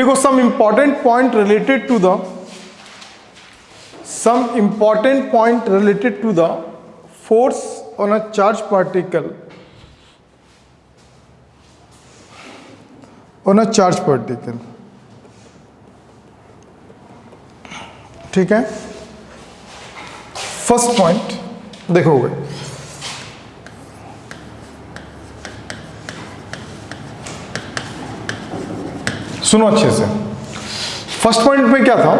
देखो some important point related to the force on a charged particle ठीक है। First point देखोगे, सुनो अच्छे से। फर्स्ट पॉइंट में क्या था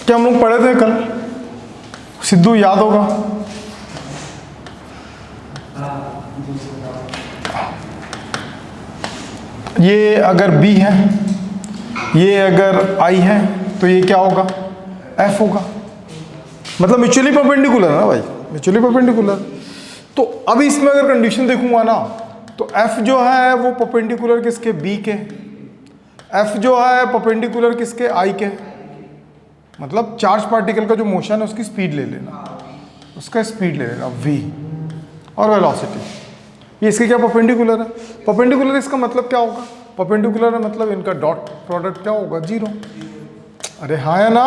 कि हम लोग पढ़े थे कल, सिद्धू याद होगा, ये अगर B है, ये अगर I है, तो ये क्या होगा, F होगा। मतलब म्यूचुअली परपेंडिकुलर है ना भाई, म्यूचुअली परपेंडिकुलर। तो अब इसमें अगर कंडीशन देखूंगा ना, तो F जो है वो परपेंडिकुलर किसके, B के। F जो है परपेंडिकुलर किसके, I के। मतलब चार्ज पार्टिकल का जो मोशन है उसकी स्पीड ले लेना, उसका स्पीड ले लेना v, और वेलोसिटी, ये इसके क्या परपेंडिकुलर है। परपेंडिकुलर इसका मतलब क्या होगा, परपेंडिकुलर है मतलब इनका डॉट प्रोडक्ट क्या होगा, 0। अरे हाँ है ना,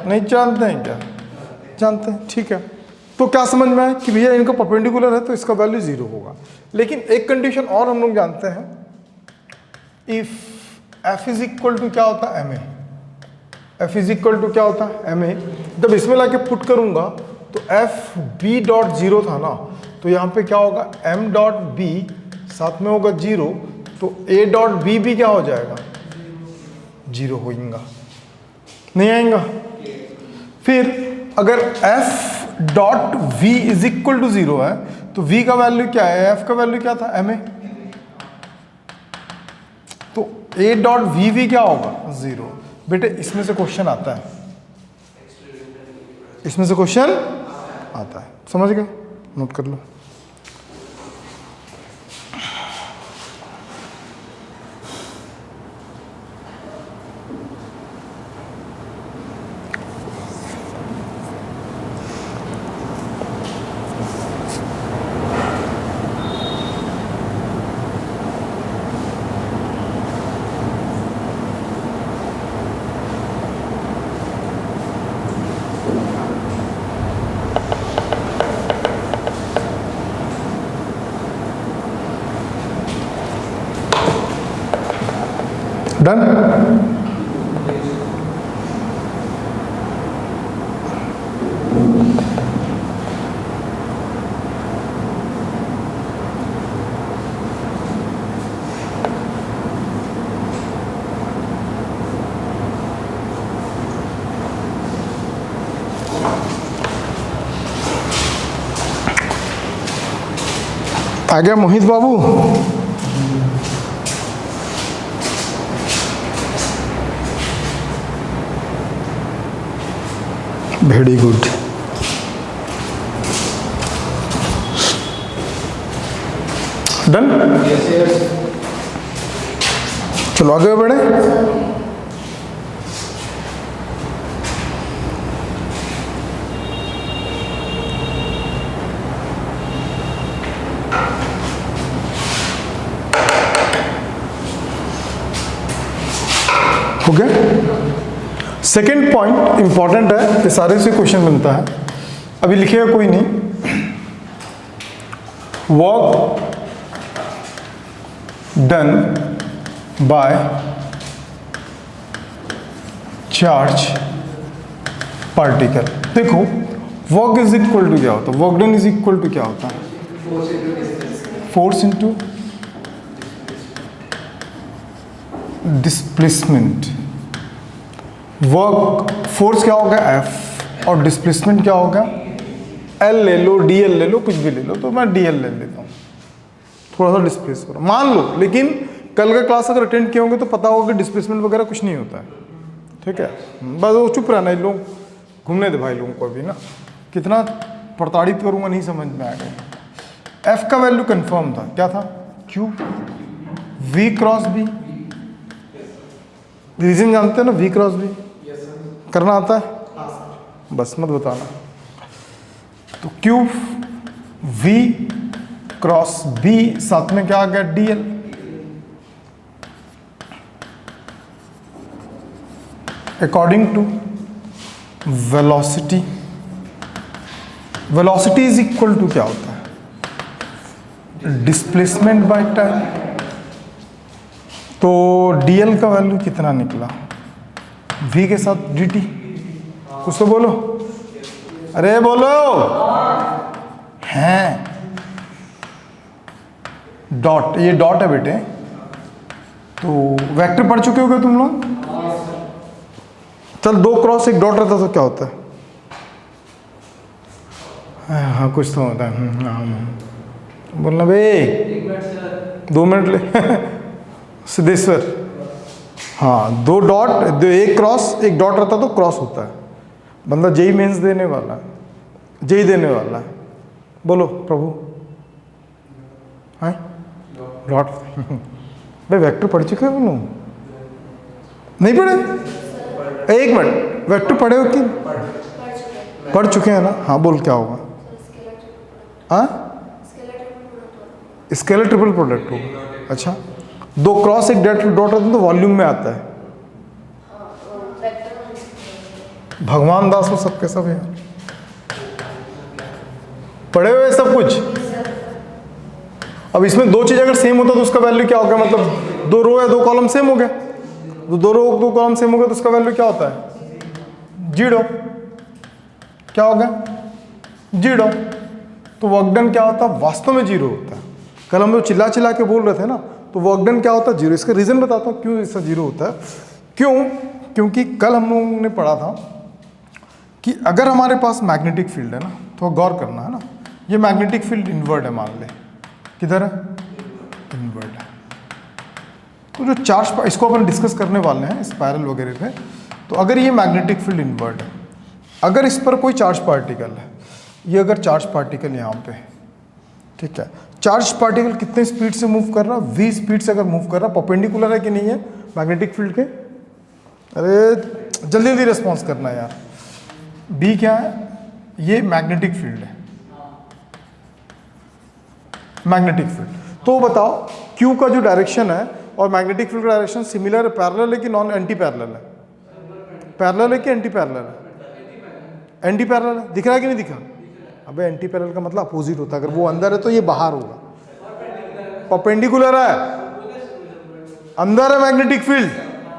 नहीं जानते हैं क्या, जानते हैं, ठीक है। तो क्या समझ में आया कि भैया इनका परपेंडिकुलर है तो इसका वैल्यू 0 होगा। लेकिन एक कंडीशन और हम लोग जानते हैं, if F is equal to क्या होता है, ma, F is equal to क्या होता है, ma। जब इसमें लाके पुट करूंगा तो F B डॉट 0 था ना, तो यहाँ पे क्या होगा, M डॉट B साथ में होगा 0, तो A डॉट B भी क्या हो जाएगा, 0 होगा, नहीं आएगा। फिर अगर F dot V is equal to 0 है, तो V का वैल्यू क्या है, F का वैल्यू क्या था, ma, तो A डॉट V भी क्या होगा, 0। बेटे इसमें से क्वेश्चन आता है, इसमें से क्वेश्चन आता है, समझ गए, नोट कर लो। डन। आ गया मोहित बाबू, वेरी गुड। डन, चलो आगे बढ़े। हो गया। सेकेंड पॉइंट इंपॉर्टेंट है, ये सारे से क्वेश्चन बनता है, अभी लिखेगा कोई नहीं। Work done by charge particle. देखो वर्क इज इक्वल टू क्या होता है, work done is equal to क्या होता है, force into displacement. Work force क्या होगा F, और डिस्प्लेसमेंट क्या होगा, L ले लो, DL ले लो, कुछ भी ले लो, तो मैं DL ले लेता हूँ, थोड़ा सा डिस्प्लेस करो मान लो। लेकिन कल का क्लास अगर अटेंड किए होंगे तो पता होगा कि डिस्प्लेसमेंट वगैरह कुछ नहीं होता है, ठीक है। बस वो चुप रहना, इन लोग घूमने दे भाई लोगों को अभी ना, कितना प्रताड़ित करूँगा नहीं समझ में आएगा। F का वैल्यू कंफर्म था, क्या था, Q V cross B। Reason जानते हैं ना, V क्रॉस B करना आता है, बस मत बताना। तो Q V क्रॉस B साथ में क्या आ गया, DL। According to velocity, velocity is equal to क्या होता है, डिस्प्लेसमेंट बाय टाइम। तो dl का वैल्यू कितना निकला, v के साथ dt, कुछ तो बोलो, अरे बोलो हैं, डॉट, ये डॉट है बेटे, तो वेक्टर पढ़ चुके होगे तुम लोग। चल 2 क्रॉस 1 डॉट रहता तो क्या होता है, हाँ कुछ तो होता है, बोलना भाई 2 मिनट ले सिद्धेश्वर, हाँ 2 डॉट, 1 क्रॉस 1 डॉट रहता तो क्रॉस होता है। बंदा जेई मेंस देने वाला है, जेई देने वाला है, बोलो प्रभु, हाँ डॉट भाई वेक्टर पढ़ चुके हो तुम, नहीं पढ़े, 1 मिनट, वेक्टर पढ़े हो कि पढ़ चुके हैं ना, हाँ बोल क्या होगा, हाँ स्केलर ट्रिपल प्रोडक्ट होगा। अच्छा 2 क्रॉस 1 डॉट रहता है तो वॉल्यूम में आता है, भगवान दास हो सबके सब यार, पढ़े हुए सब कुछ। अब इसमें 2 चीज अगर सेम होता तो उसका वैल्यू क्या होगा, मतलब 2 रो या 2 कॉलम सेम हो गया, तो 2 रो 2 कॉलम सेम हो गया तो उसका वैल्यू क्या होता है, 0, क्या होगा 0। तो वर्क डन क्या होता है, वास्तव में 0 होता है। कल हम लोग चिल्ला चिल्ला के बोल रहे थे ना, तो वर्क डन क्या होता है 0। इसका रीजन बताता हूँ क्यों इसका 0 होता है, क्योंकि कल हम लोगों ने पढ़ा था कि अगर हमारे पास मैग्नेटिक फील्ड है ना, तो गौर करना है ना, ये मैग्नेटिक फील्ड इनवर्ट है, मान ले किधर है, इनवर्ट है। तो जो चार्ज, इसको अपन डिस्कस करने वाले हैं स्पाइरल वगैरह पे। तो अगर ये मैग्नेटिक फील्ड इनवर्ट है, अगर इस पर कोई चार्ज पार्टिकल है, ये अगर चार्ज पार्टिकल यहाँ पे, ठीक है, चार्ज पार्टिकल कितने स्पीड से मूव कर रहा है, v स्पीड से अगर मूव कर रहा है, परपेंडिकुलर है कि नहीं है मैग्नेटिक फील्ड के, अरे जल्दी जल्दी रिस्पॉन्स करना है यार। b क्या है, ये मैग्नेटिक फील्ड है, मैग्नेटिक फील्ड। तो बताओ q का जो डायरेक्शन है और मैग्नेटिक फील्ड का डायरेक्शन सिमिलर है, पैरेलल है कि नॉन एंटी पैरेलल है, पैरेलल है कि एंटी पैरेलल है, एंटी पैरेलल है, दिख रहा है कि नहीं दिखा, अबे एंटी पैरेलल का मतलब अपोजिट होता है, अगर वो अंदर है तो ये बाहर होगा, परपेंडिकुलर है, अंदर है मैग्नेटिक फील्ड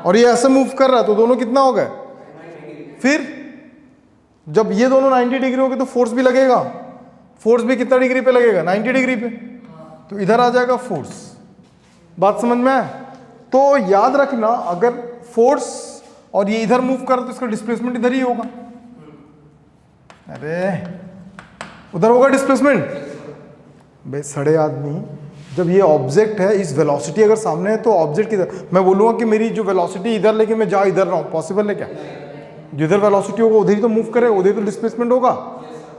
और ये ऐसे मूव कर रहा है, तो दोनों कितना हो गए, फिर जब ये दोनों 90 डिग्री हो गए तो फोर्स भी लगेगा, फोर्स भी कितना डिग्री पे लगेगा, 90 डिग्री पे, तो इधर आ जाएगा फोर्स। बात समझ में है। तो याद रखना अगर फोर्स और ये इधर मूव कर रहा तो इसका डिस्प्लेसमेंट इधर ही होगा, अरे उधर होगा डिस्प्लेसमेंट। भाई सड़े आदमी, जब ये ऑब्जेक्ट है, इस वेलोसिटी अगर सामने है तो ऑब्जेक्ट किधर, मैं बोलूँगा कि मेरी जो वेलोसिटी इधर लेकिन मैं जा इधर रहा हूँ, पॉसिबल है क्या, जिधर वेलोसिटी होगा उधर ही तो मूव करेगा, उधर तो डिस्प्लेसमेंट होगा,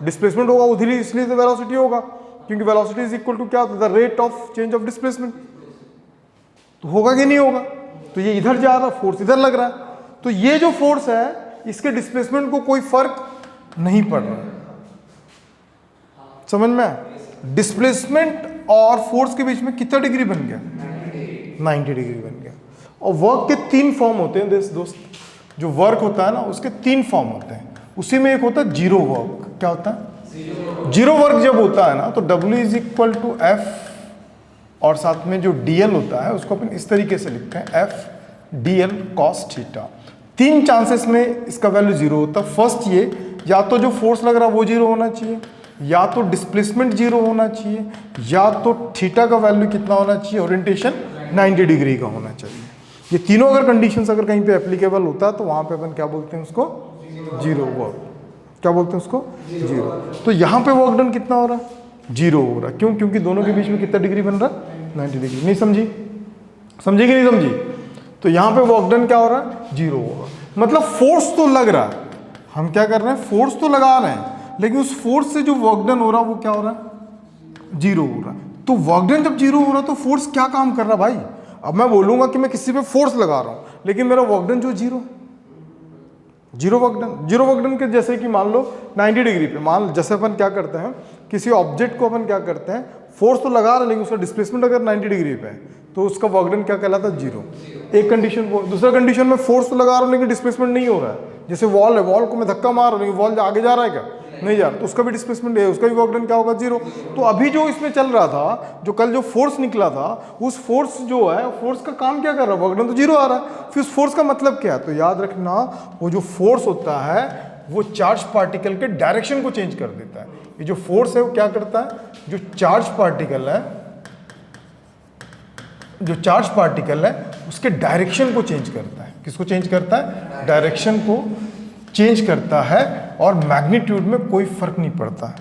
डिस्प्लेसमेंट होगा उधर ही, इसलिए तो वेलोसिटी होगा, क्योंकि वेलोसिटी इज इक्वल टू क्या होता है, the rate of change of displacement. तो होगा कि नहीं होगा, तो ये इधर जा रहा, फोर्स इधर लग रहा है, तो ये जो फोर्स है इसके डिस्प्लेसमेंट को कोई फर्क नहीं पड़ रहा, समझ में। डिस्प्लेसमेंट और फोर्स के बीच में कितना डिग्री बन गया, 90 डिग्री बन गया। और वर्क के 3 फॉर्म होते हैं दोस्त, जो वर्क होता है ना उसके 3 फॉर्म होते हैं, उसी में एक होता है जीरो वर्क। क्या होता है, जीरो वर्क जब होता है ना तो W is equal to F, और साथ में जो DL होता है उसको अपन इस तरीके से लिखते हैं F DL cos theta. 3 chances में इसका वैल्यू 0 होता है। फर्स्ट ये, या तो जो फोर्स लग रहा है वो 0 होना चाहिए, या तो डिस्प्लेसमेंट 0 होना चाहिए, या तो थीटा का वैल्यू कितना होना चाहिए, ओरिएंटेशन 90 डिग्री का होना चाहिए। ये तीनों अगर कंडीशंस अगर कहीं पे एप्लीकेबल होता है तो वहां पे अपन क्या बोलते हैं उसको, जीरो वर्क। क्या बोलते हैं उसको, जीरो। तो यहाँ पे वर्क डन कितना हो रहा है, 0 हो रहा है। क्यों, क्योंकि दोनों के बीच में कितना डिग्री बन रहा है, 90 डिग्री। नहीं समझी, समझी कि नहीं समझी। तो यहाँ पे वर्क डन क्या हो रहा है, 0 हो रहा है। मतलब फोर्स तो लग रहा है, हम क्या कर रहे हैं, फोर्स तो लगा रहे हैं, लेकिन उस फोर्स से जो वर्क डन हो रहा है वो क्या हो रहा है, 0 हो रहा है। तो वर्क डन जब 0 हो रहा है तो फोर्स क्या काम कर रहा है भाई। अब मैं बोलूंगा कि मैं किसी पे फोर्स लगा रहा हूं, लेकिन मेरा वर्क डन जो 0, zero work done. Zero work done के जैसे कि मान लो 90 डिग्री पे, मान जैसे अपन क्या करते हैं, किसी ऑब्जेक्ट को अपन क्या करते हैं, फोर्स तो लगा रहे हैं लेकिन उसका डिस्प्लेसमेंट अगर 90 डिग्री पे है तो उसका वर्क डन क्या कहलाता है, 0। एक कंडीशन वो, दूसरा कंडीशन में फोर्स तो लगा रहा हूँ लेकिन डिस्प्लेसमेंट नहीं हो रहा है। जैसे वॉल है, वॉल को मैं धक्का मार रहा हूँ लेकिन वॉल आगे जा रहा है क्या? नहीं जा रहा, तो उसका भी डिस्प्लेसमेंट है, उसका भी वर्क डन क्या होगा? 0। तो अभी जो इसमें चल रहा था, जो कल जो फोर्स निकला था, उस फोर्स जो है, फोर्स का काम क्या कर रहा है? वर्क डन तो 0 आ रहा है। फिर उस फोर्स का मतलब क्या है? तो याद रखना, वो जो फोर्स होता है वो चार्ज पार्टिकल के डायरेक्शन को चेंज कर देता है। ये जो फोर्स है वो क्या करता है? जो चार्ज पार्टिकल है उसके डायरेक्शन को चेंज करता है। किसको चेंज करता है? डायरेक्शन को चेंज करता है, और मैग्नीट्यूड में कोई फर्क नहीं पड़ता है।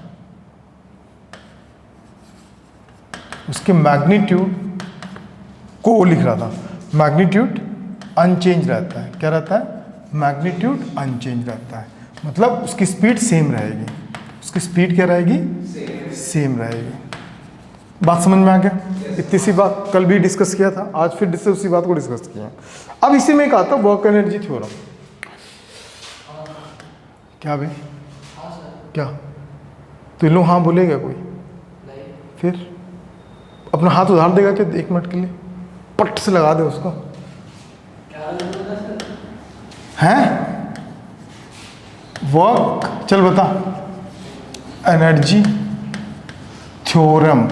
उसके मैग्नीट्यूड को लिख रहा था, मैग्नीट्यूड अनचेंज रहता है। क्या रहता है? मैग्नीट्यूड अनचेंज रहता है, मतलब उसकी स्पीड सेम रहेगी। उसकी स्पीड क्या रहेगी? सेम रहेगी। बात समझ में आ गया? इतनी सी बात कल भी डिस्कस किया था, आज फिर उसी बात को डिस्कस किया। अब इसी में एक आता वर्क एनर्जी थ्योरम। क्या भाई? क्या तो इन लोग हाँ बोलेगा कोई? फिर अपना हाथ उधार देगा क्या 1 मिनट के लिए? पट से लगा दे उसको। हैं? वर्क, चल बता। एनर्जी थ्योरम,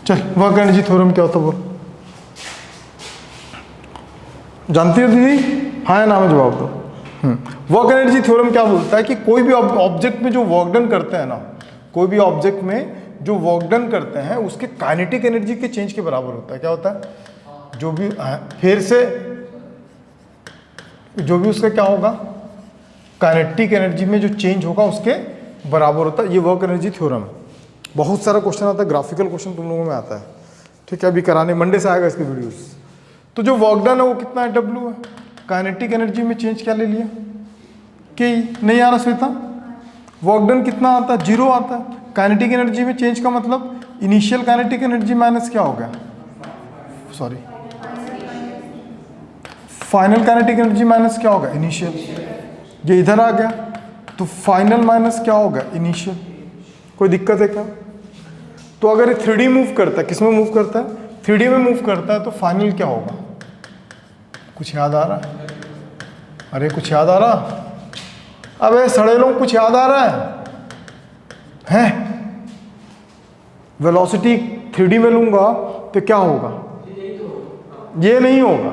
चल वर्क एनर्जी थ्योरम क्या होता है बोल? जानती हो दीदी? हाँ या ना में जवाब दो। वर्क एनर्जी थ्योरम क्या बोलता है कि कोई भी ऑब्जेक्ट में जो वर्क डन करते हैं ना, कोई भी ऑब्जेक्ट में जो वर्क डन करते हैं उसके काइनेटिक एनर्जी के चेंज के बराबर होता है। क्या होता है? जो भी फिर से जो भी उसका क्या होगा? काइनेटिक एनर्जी में जो चेंज होगा उसके बराबर होता है। ये वर्क एनर्जी थ्योरम है। बहुत सारा क्वेश्चन आता है, ग्राफिकल क्वेश्चन तुम लोगों में आता है, ठीक है? अभी कराने मंडे से आएगा इसके वीडियोस। तो जो वर्क डन है वो कितना है? W है। काइनेटिक एनर्जी में चेंज क्या ले लिया? K। नहीं आ रहा श्वेता? वर्क डन कितना आता है? 0 आता है। काइनेटिक एनर्जी में चेंज का मतलब इनिशियल काइनेटिक एनर्जी माइनस क्या हो गया? Sorry, final kinetic energy minus क्या होगा? इनिशियल। ये इधर आ गया तो फाइनल माइनस क्या होगा? इनिशियल। कोई दिक्कत है क्या? तो अगर ये 3D मूव करता है, किस में मूव करता है? 3D में मूव करता है, तो फाइनल क्या होगा? कुछ याद आ रहा है? अरे कुछ याद आ रहा? अबे सड़े लोग, कुछ याद आ रहा है? वेलोसिटी 3D में लूंगा तो क्या होगा? ये नहीं होगा,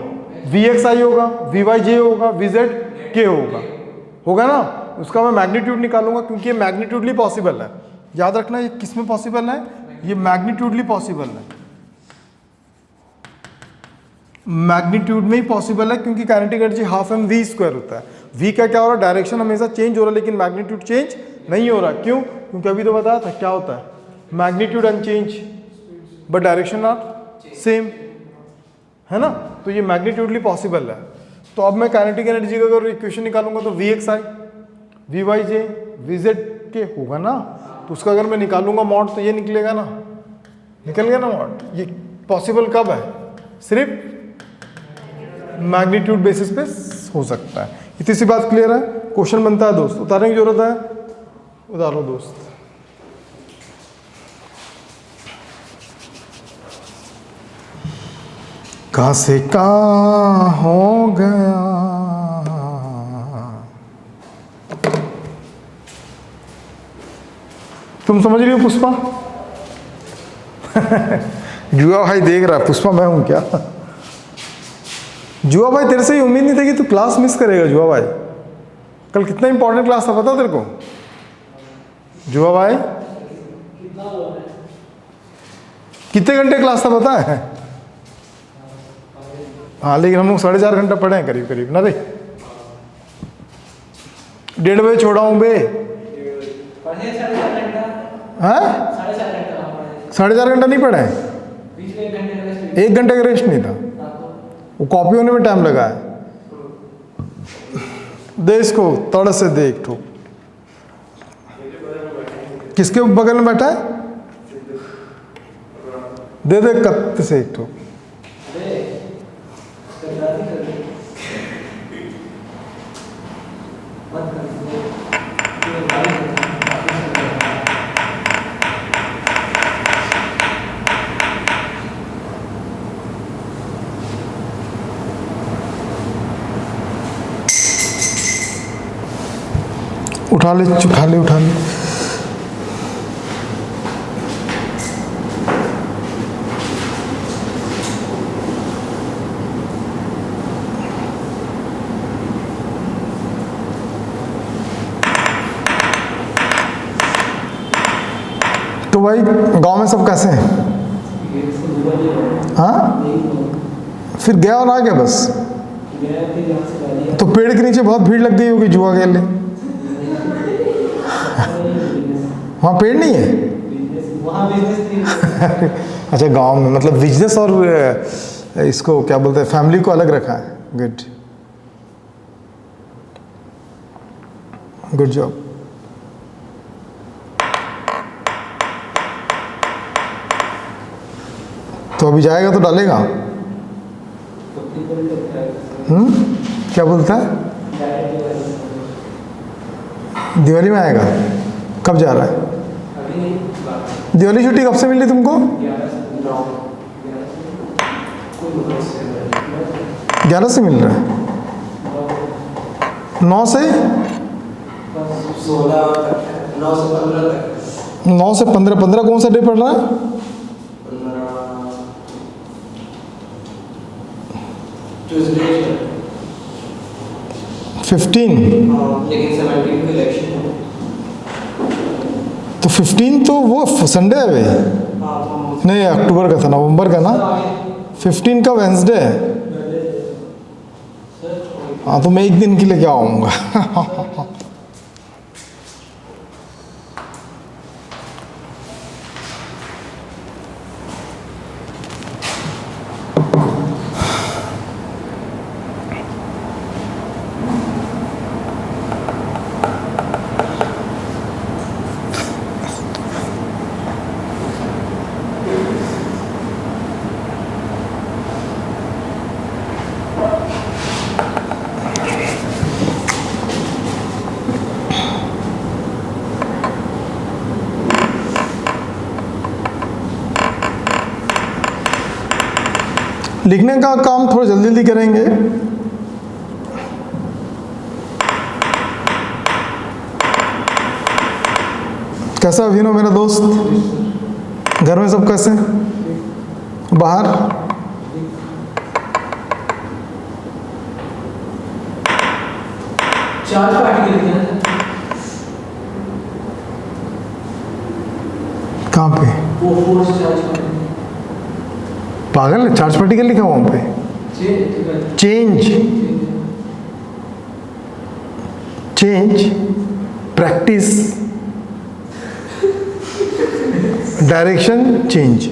Vxi होगा, Vyj होगा, Vz होगा ना? उसका मैं मैग्नीट्यूड निकालूंगा क्योंकि ये मैग्नीट्यूडली पॉसिबल है। याद रखना, ये किस में पॉसिबल है? ये मैग्नीट्यूडली पॉसिबल है। मैग्नीट्यूड में ही पॉसिबल है क्योंकि काइनेटिक एनर्जी हाफ mv² होता है। v का क्या हो रहा है? डायरेक्शन हमेशा चेंज हो रहा है लेकिन मैग्नीट्यूड चेंज नहीं हो रहा। क्यों? क्योंकि अभी तो बताया था क्या होता है? Magnitude unchange but direction not same, है ना? तो ये मैग्नीट्यूडली पॉसिबल है। तो अब मैं काइनेटिक एनर्जी का अगर इक्वेशन निकालूंगा तो Vxi, Vyj, Vz होगा ना? तो उसका अगर मैं निकालूंगा मॉड तो ये निकलेगा ना? निकल गया ना मॉड? ये पॉसिबल कब है? सिर्फ मैग्नीट्यूड बेसिस पे हो सकता है। इतनी सी बात क्लियर है? क्वेश्चन बनता है दोस्त, उतारने की जरूरत है? उतारो दोस्त। कहाँ से कहाँ हो गया? तुम समझ रही हो पुष्पा? जुआ भाई देख रहा है, पुष्पा मैं हूं क्या? जुआ भाई तेरे से ही उम्मीद नहीं थी कि तू क्लास मिस करेगा। जुआ भाई कल कितना इंपॉर्टेंट क्लास था पता तेरे को? जुआ भाई कितने घंटे क्लास था पता है? हाँ लेकिन हम लोग 4.5 घंटा पढ़े हैं करीब करीब ना रे। 1:30 बजे छोड़ा हूँ बे। हाँ 4.5 घंटा नहीं पढ़े? 1 घंटे का रेस्ट नहीं था। वो कॉपी होने में टाइम लगा है। दे इसको तड़ से दे एक ठोक। किसके बगल में बैठा है? दे दे कत्ते से एक ठोक। उठा ले उठा ले उठा ले। तो भाई गांव में सब कैसे हैं? हाँ, फिर गया और आ गया बस। तो पेड़ के नीचे बहुत भीड़ लग गई होगी जुआ खेलने। वहाँ पेड़ नहीं है? अच्छा, गांव में मतलब बिजनेस और इसको क्या बोलते हैं, फैमिली को अलग रखा है। Good, good job. तो अभी जाएगा तो डालेगा। क्या बोलता है? दिवाली में आएगा। कब जा रहा है? दिवाली छुट्टी कब से मिली तुमको? 11 से मिल रहा है। 9 से 15। 15 कौन सा डे पड़ रहा है? 15। लेकिन 17 को इलेक्शन है। तो 15 तो वो संडे है भाई। नहीं, अक्टूबर का था, नवंबर का ना। 15 का वेंसडे है। हाँ, तो मैं एक दिन के लिए क्या आऊँगा। लिखने का काम थोड़ा जल्दी जल्दी करेंगे। कैसा अभिनव मेरा दोस्त? घर में सब कैसे? बाहर? चार्ज पार्टी के लिए कहाँ पे? वो फोर्स चार्ज पार्टी। पागल है, चार्ज पार्टी का लिखा हुआ वहाँ पे। Change practice direction change.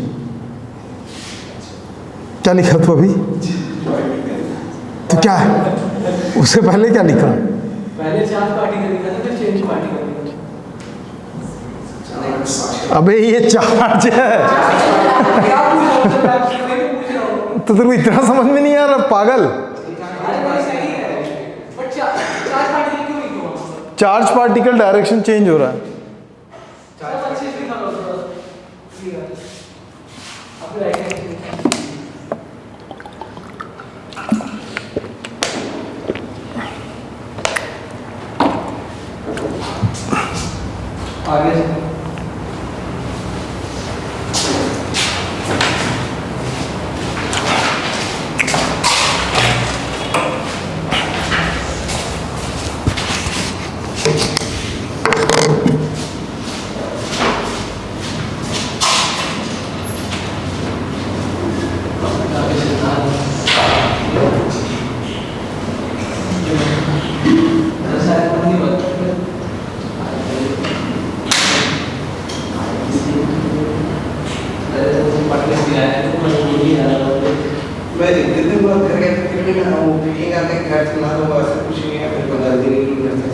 क्या लिखा तू अभी? तो क्या है उससे पहले क्या लिखा? पहले चार्ज पार्टी का लिखा था, फिर चेंज पार्टी का लिखा। अबे ये चार्ज है। तो तेरे को इतना समझ में नहीं आ रहा पागल? चार्ज पार्टिकल डायरेक्शन चेंज हो रहा है। आगे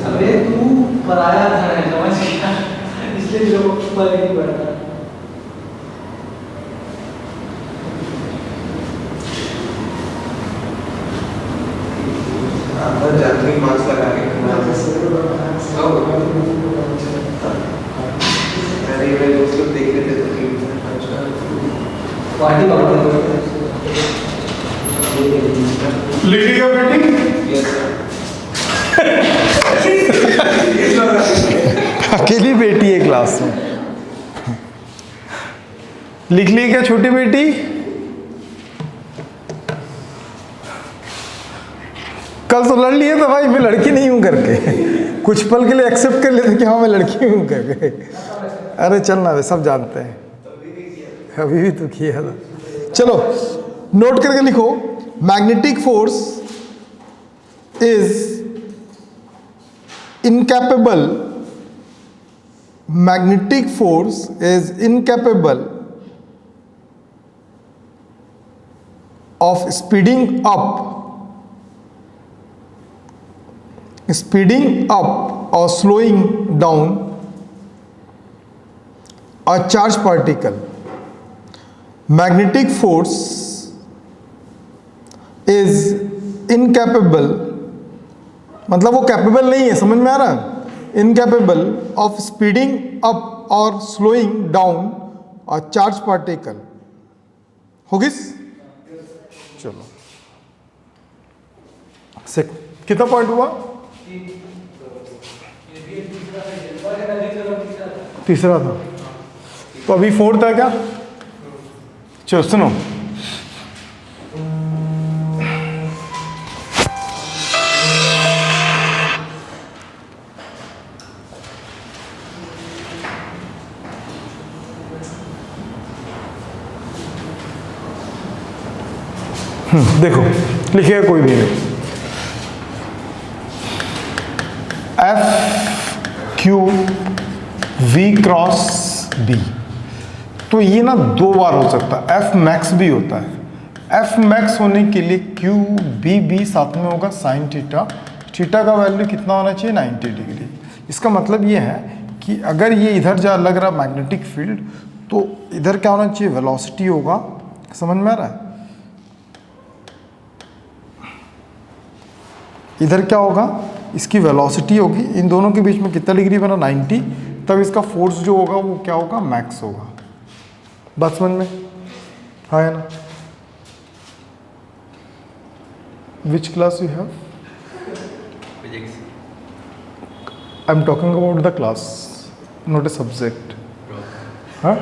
अरे तू पराया था, समझ गया, इसलिए लोग पर नहीं पड़ता। जाती मास्क लगा के मेरे दोस्त लोग देख रहे थे तो पार्टी लिख लिया बेटी? Yes sir. अकेली बेटी है क्लास में। लिख ली क्या छोटी बेटी? कल तो लड़ लिए तो भाई मैं लड़की नहीं हूं करके, कुछ पल के लिए एक्सेप्ट कर लेते कि हाँ मैं लड़की हूं करके। अरे चलना वे सब जानते हैं, अभी भी तो किया था। चलो नोट करके लिखो, magnetic force is incapable, magnetic force is incapable of speeding up or slowing down a charged particle. Magnetic force is incapable, मतलब वो कैपेबल नहीं है, समझ में आ रहा है? Incapable of speeding up or slowing down a charged particle. होगी? चलो कितना पॉइंट हुआ? तीसरा था, तो अभी फोर्थ है क्या? चलो सुनो, देखो लिखिएगा कोई भी नहीं, F Q V cross B, तो ये ना दो बार हो सकता है, एफ मैक्स भी होता है। एफ मैक्स होने के लिए क्यू बी बी साथ में होगा साइन थीटा, थीटा का वैल्यू कितना होना चाहिए? 90 डिग्री। इसका मतलब ये है कि अगर ये इधर जा लग रहा मैग्नेटिक फील्ड, तो इधर क्या होना चाहिए? वेलोसिटी होगा, समझ में आ रहा है? इधर क्या होगा? इसकी वेलोसिटी होगी, इन दोनों के बीच में कितना डिग्री बना? 90, तब इसका फोर्स जो होगा वो क्या होगा? मैक्स होगा। बात समझ में हाँ है ना? Which class you have? Physics. I am talking about the class, not a subject. हाँ,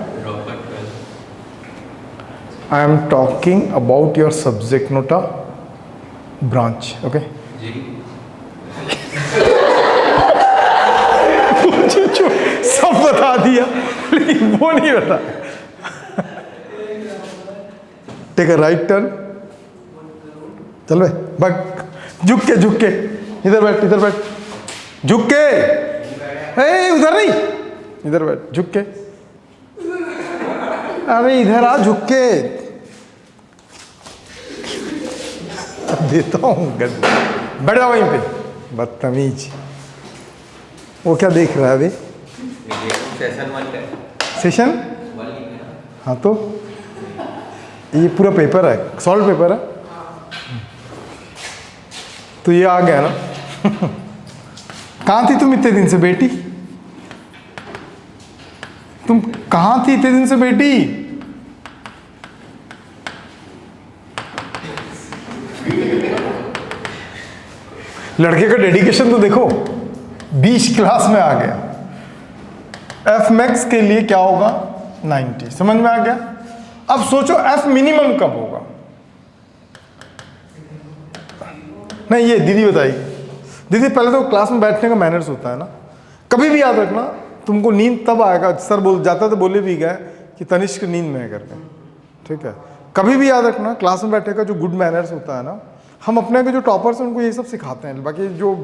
I am talking about your subject, not a branch. Okay सब बता दिया लेकिन वो नहीं बता। टेक अ राइट टर्न, चल भाई बट झुक के इधर बैठ, इधर बैठ, झुक के, उधर नहीं, इधर बैठ, झुक के, अरे इधर आ, झुक के देता हूँ, बैठ जा वहीं पे, बदतमीज। वो क्या देख रहा है अभी? सेशन 1 का सेशन 1। हाँ, तो ये पूरा पेपर है, सॉल्व पेपर है, तो ये आ गया ना। कहाँ थी तुम इतने दिन से बेटी? तुम कहाँ थी इतने दिन से बेटी? लड़के का डेडिकेशन तो देखो, 20 क्लास में आ गया। एफ मैक्स के लिए क्या होगा? 90, समझ में आ गया? अब सोचो एफ मिनिमम कब होगा? नहीं, ये दीदी बताइए। दीदी पहले तो क्लास में बैठने का मैनर्स होता है ना, कभी भी याद रखना, तुमको नींद तब आएगा, सर बोल जाता तो बोले भी गए कि तनिष्क नींद में है करके, ठीक है? कभी भी याद रखना, क्लास में बैठने का जो गुड मैनर्स होता है ना, हम अपने के जो टॉपर्स हैं उनको ये सब सिखाते हैं, बाकी जो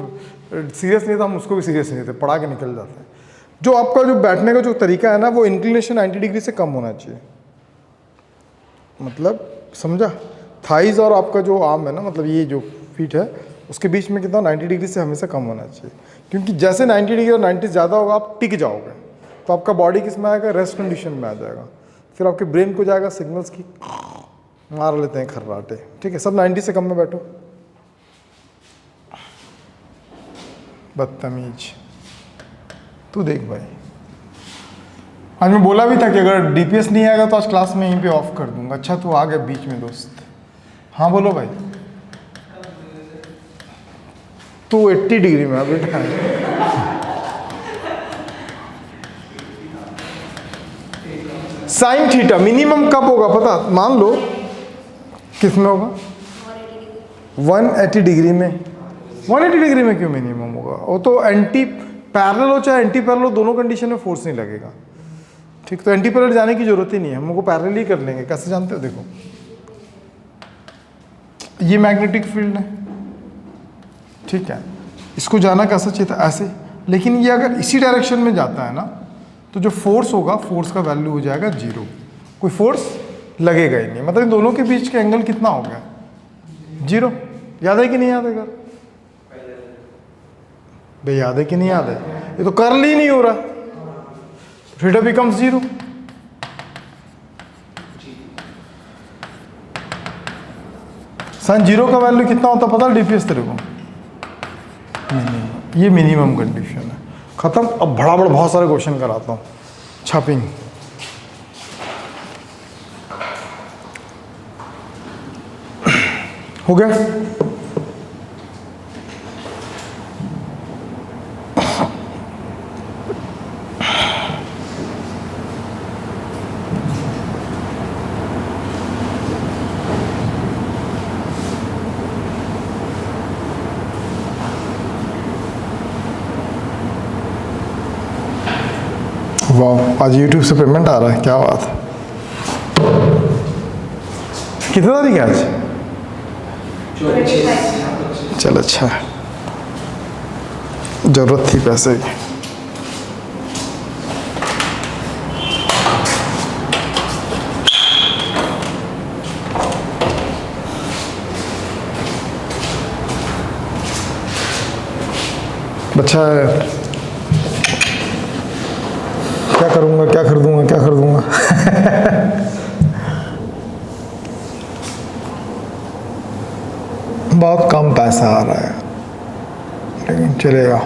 सीरियस नहीं था हम उसको भी सीरियस नहीं लेते, पढ़ा के निकल जाते हैं। जो आपका जो बैठने का जो तरीका है ना, वो इंक्लिनेशन 90 डिग्री से कम होना चाहिए, मतलब समझा? थाइज और आपका जो आर्म है ना, मतलब ये जो फीट है उसके बीच में कितना 90 डिग्री से हमेशा कम होना चाहिए, क्योंकि जैसे 90 डिग्री और 90 ज़्यादा होगा आप टिक जाओगे, तो आपका बॉडी किस में आएगा? रेस्ट कंडीशन में आ जाएगा, फिर आपके ब्रेन को जाएगा सिग्नल्स की मार लेते हैं खर्राटे, ठीक है? सब 90 से कम में बैठो, बदतमीज। तू देख भाई, आज मैं बोला भी था कि अगर डीपीएस नहीं आएगा तो आज क्लास में यहीं पे ऑफ कर दूंगा। अच्छा तू आ गया बीच में दोस्त। हाँ बोलो भाई। तू 80 डिग्री में बेटा, साइन थीटा मिनिमम कब होगा पता, मान लो किस में होगा 180 डिग्री में। 180 डिग्री में क्यों मिनिमम होगा, वो तो एंटी पैरेलल हो चाहे एंटी पैरेलल हो, दोनों कंडीशन में फोर्स नहीं लगेगा। ठीक, तो एंटी पैरेलल जाने की जरूरत ही नहीं है, हमको पैरेलल ही कर लेंगे। कैसे जानते हो, देखो ये मैग्नेटिक फील्ड है, ठीक है, इसको जाना कैसा चाहिए था, ऐसे, लेकिन ये अगर इसी डायरेक्शन में जाता है ना, तो जो फोर्स होगा, फोर्स का वैल्यू हो जाएगा 0, कोई फोर्स लगेगा ही नहीं। मतलब इन दोनों के बीच का एंगल कितना हो गया, 0। याद है कि नहीं याद है कर भाई, याद है कि नहीं याद है, ये तो कर्ल ही नहीं हो रहा, थीटा बिकम्स 0। साइन 0 का वैल्यू कितना होता पता है डीपीएस तेरे को, मिनिमम। ये मिनिमम कंडीशन है, खत्म। अब बड़ा बहुत सारे क्वेश्चन कराता हूँ, छापिंग। हो गया, वाह, आज YouTube से पेमेंट आ रहा है, क्या बात है। कितना तारीख है आज, चल अच्छा है, जरूरत थी पैसे की। अच्छा है, क्या करूँगा, क्या खरीदूँगा, क्या खरीदूँगा। बहुत कम पैसा आ रहा है, लेकिन चलेगा।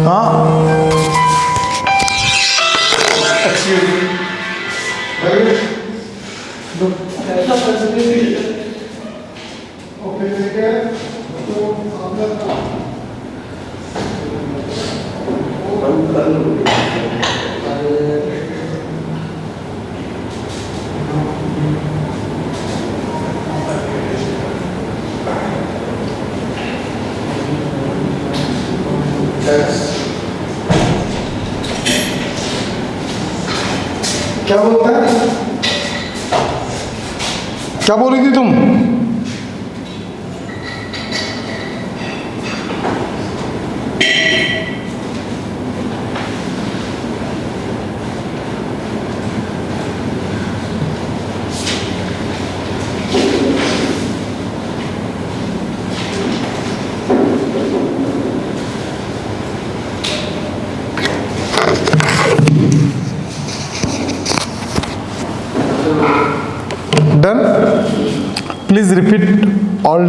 हाँ, क्या बोलता है, क्या बोल रही थी तुम। Done. Please repeat all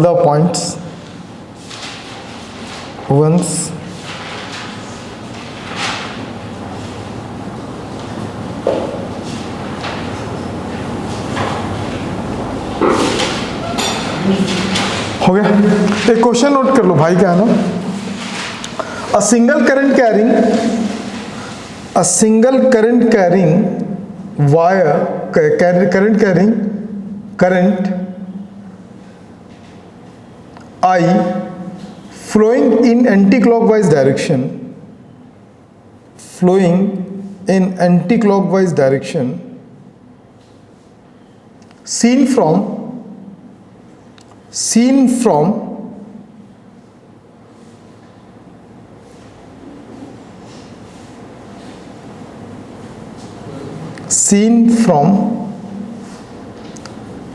the points once. हो गया। एक क्वेश्चन नोट कर लो भाई, क्या है ना, a single current carrying wire, current I flowing in anti-clockwise direction, seen from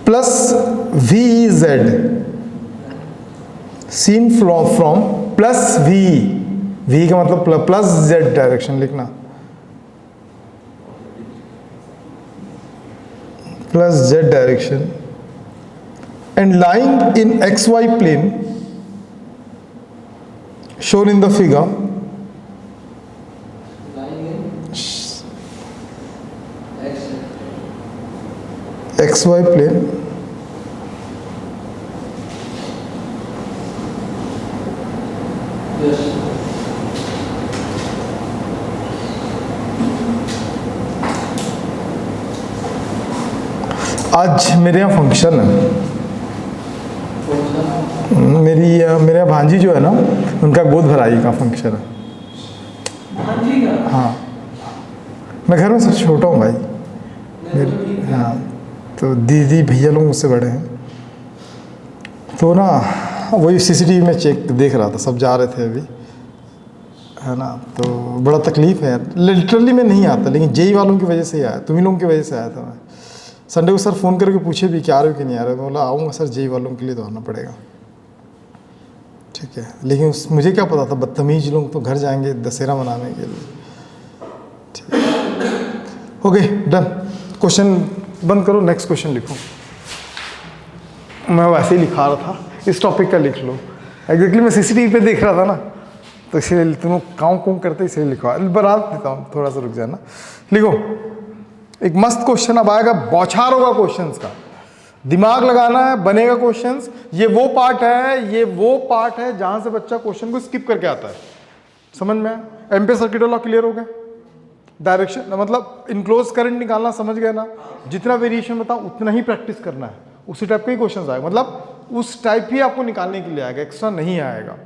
plus VZ, seen from plus V का मतलब प्लस Z डायरेक्शन लिखना, plus Z direction, and lying in XY plane shown in the figure, XY plane, आज मेरे यहाँ function है। मेरे यहाँ भांजी जो है ना, उनका गोद भराई का फंक्शन है। भांजी का? हाँ, मैं घर में सबसे छोटा हूँ भाई। हाँ, तो दीदी भैया लोग मुझसे बड़े हैं, तो ना वही सीसीटीवी में चेक देख रहा था, सब जा रहे थे अभी, है ना। तो बड़ा तकलीफ है यार, लिटरली मैं नहीं आता, लेकिन जेई वालों की वजह से ही आया, तुम्हीं लोगों की वजह से आया था मैं। संडे को सर फ़ोन करके पूछे भी क्या आ रहे हो कि नहीं आ रहे हो, बोला आऊँगा सर, जेई वालों के लिए तो आना पड़ेगा। ठीक है, लेकिन मुझे क्या पता था बदतमीज लोग तो घर जाएंगे दशहरा मनाने के लिए। ठीक, ओके डन। क्वेश्चन बंद करो, नेक्स्ट क्वेश्चन लिखो। मैं वैसे ही लिखा रहा था, इस टॉपिक का लिख लो। एग्जैक्टली मैं सीसीटीवी पे देख रहा था ना, तो इसलिए तुम काउं काउं करते इसलिए लिखवा, बना देता हूँ, थोड़ा सा रुक जाना। लिखो, एक मस्त क्वेश्चन अब आएगा, बौछार होगा क्वेश्चंस का, दिमाग लगाना है, बनेगा क्वेश्चंस। ये वो पार्ट है जहां से बच्चा क्वेश्चन को स्किप करके आता है। समझ में? एम्पियर सर्किट लॉ क्लियर हो गया? डायरेक्शन मतलब इनक्लोज करंट निकालना समझ गए ना? जितना वेरिएशन बताओ उतना ही प्रैक्टिस करना है, उसी टाइप के ही क्वेश्चन आएगा, मतलब उस टाइप ही आपको निकालने के लिए आएगा, एक्स्ट्रा नहीं आएगा।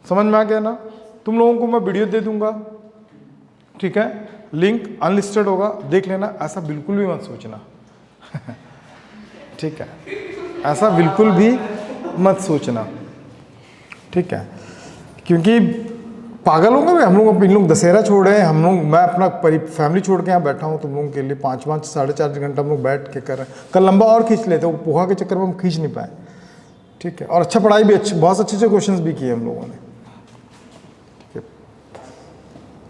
समझ में आ गया ना? तुम लोगों को मैं वीडियो दे दूंगा, ठीक है, लिंक अनलिस्टेड होगा, देख लेना। ऐसा बिल्कुल भी मत सोचना ठीक है, ऐसा बिल्कुल भी मत सोचना, ठीक है, क्योंकि पागल होंगे भाई हम लोग। इन लोग दशहरा छोड़ रहे हैं, हम लोग, मैं अपना फैमिली छोड़ के यहाँ बैठा हूँ तुम लोगों के लिए, 5 साढ़े 4 घंटा हम लोग बैठ के कर रहे हैं। कल लंबा और खींच लेते, वो पोहा के चक्कर में हम खींच नहीं पाए, ठीक है। और अच्छा पढ़ाई भी, अच्छी, बहुत अच्छे क्वेश्चंस भी किए हम लोगों ने।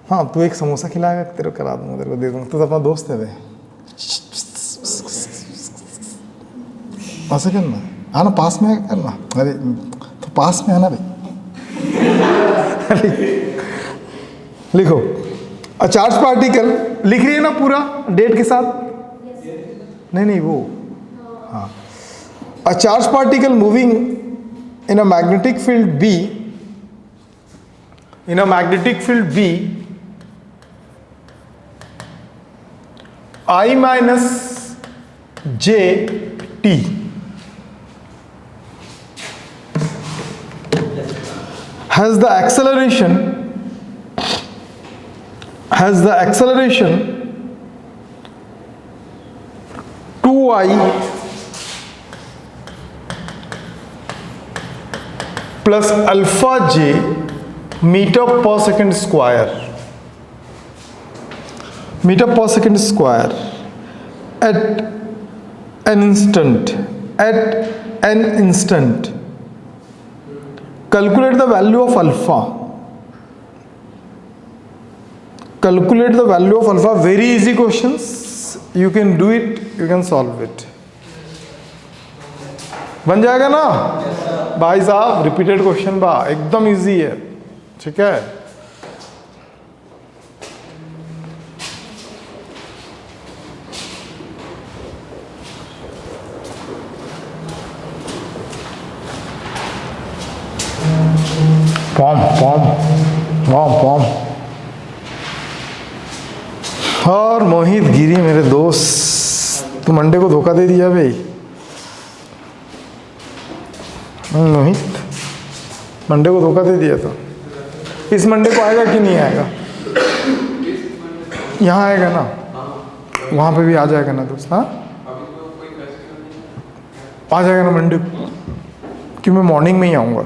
हाँ, तू एक समोसा खिलाएगा, तेरे को करा दूंगा, तेरे को दे दूंगा, तू तो अपना दोस्त है भाई। ऐसा करना, आना पास में करना, अरे तो पास में आना भाई लिखो, अ चार्ज पार्टिकल, लिख रही है ना पूरा डेट के साथ? नहीं वो, हाँ। A charge particle moving in a magnetic field B, in a magnetic field B, I minus J T has the acceleration 2I plus alpha j meter per second square at an instant. Calculate the value of alpha. Very easy questions, you can do it, you can solve it. बन जाएगा ना भाई साहब? Repeated question बा, एकदम easy है, ठीक है। पॉम और मोहित गिरी मेरे दोस्त, तू मंडे को धोखा दे दिया भाई। मोहित मंडे को धोखा दे दिया, तो इस मंडे को आएगा कि नहीं आएगा? यहाँ आएगा ना, वहाँ पे भी आ जाएगा ना दोस्त? हाँ, आ जाएगा ना मंडे को, क्योंकि मैं मॉर्निंग में ही आऊँगा।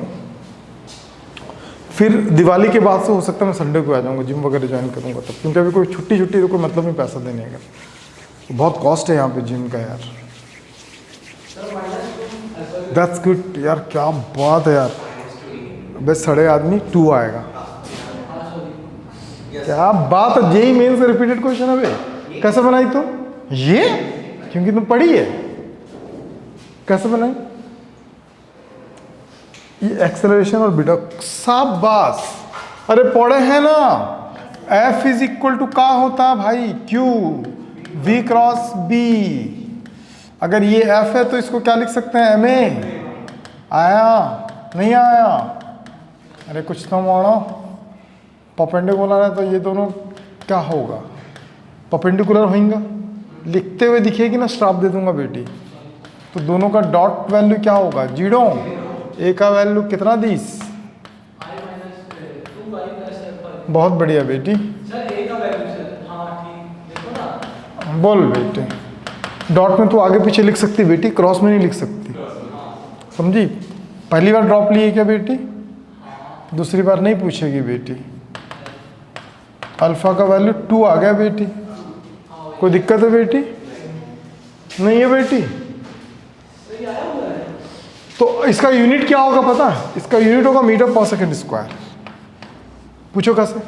फिर दिवाली के बाद से हो सकता है मैं संडे को आ जाऊँगा, जिम वगैरह ज्वाइन करूँगा तब, क्योंकि अभी कोई छुट्टी तो कोई मतलब नहीं पैसा देने का, बहुत कॉस्ट है यहाँ पे जिम का यार। दैट्स गुड यार, क्या बात है यार, बस 8:30 2 आएगा, क्या बात है। जेई मेंस रिपीटेड क्वेश्चन है भाई, कैसे बनाई तुम ये? क्योंकि तुम पढ़ी है, कैसे बनाई ये? एक्सेलरेशन और बीटा, शाबाश, अरे पढ़े हैं ना। F इज इक्वल टू का होता है भाई, Q V क्रॉस B। अगर ये F है तो इसको क्या लिख सकते हैं? MA। आया नहीं आया? अरे कुछ तो मानो, परपेंडिकुलर है तो ये दोनों क्या होगा? परपेंडिकुलर होंगे, लिखते हुए दिखेगी ना, स्ट्राप दे दूंगा बेटी। तो दोनों का डॉट वैल्यू क्या होगा? 0। ए का वैल्यू कितना 10? बहुत बढ़िया बेटी, सर ए का वैल्यू सर, हाँ ठीक, देखो ना। बोल बेटे। डॉट में तो आगे पीछे लिख सकती बेटी, क्रॉस में नहीं लिख सकती, समझी? पहली बार ड्रॉप लिए क्या बेटी? दूसरी बार नहीं पूछेगी बेटी। अल्फा का वैल्यू 2 आ गया बेटी, कोई दिक्कत है बेटी? नहीं है बेटी? तो इसका यूनिट क्या होगा पता है? इसका यूनिट होगा मीटर पर सेकंड स्क्वायर। पूछो कैसे?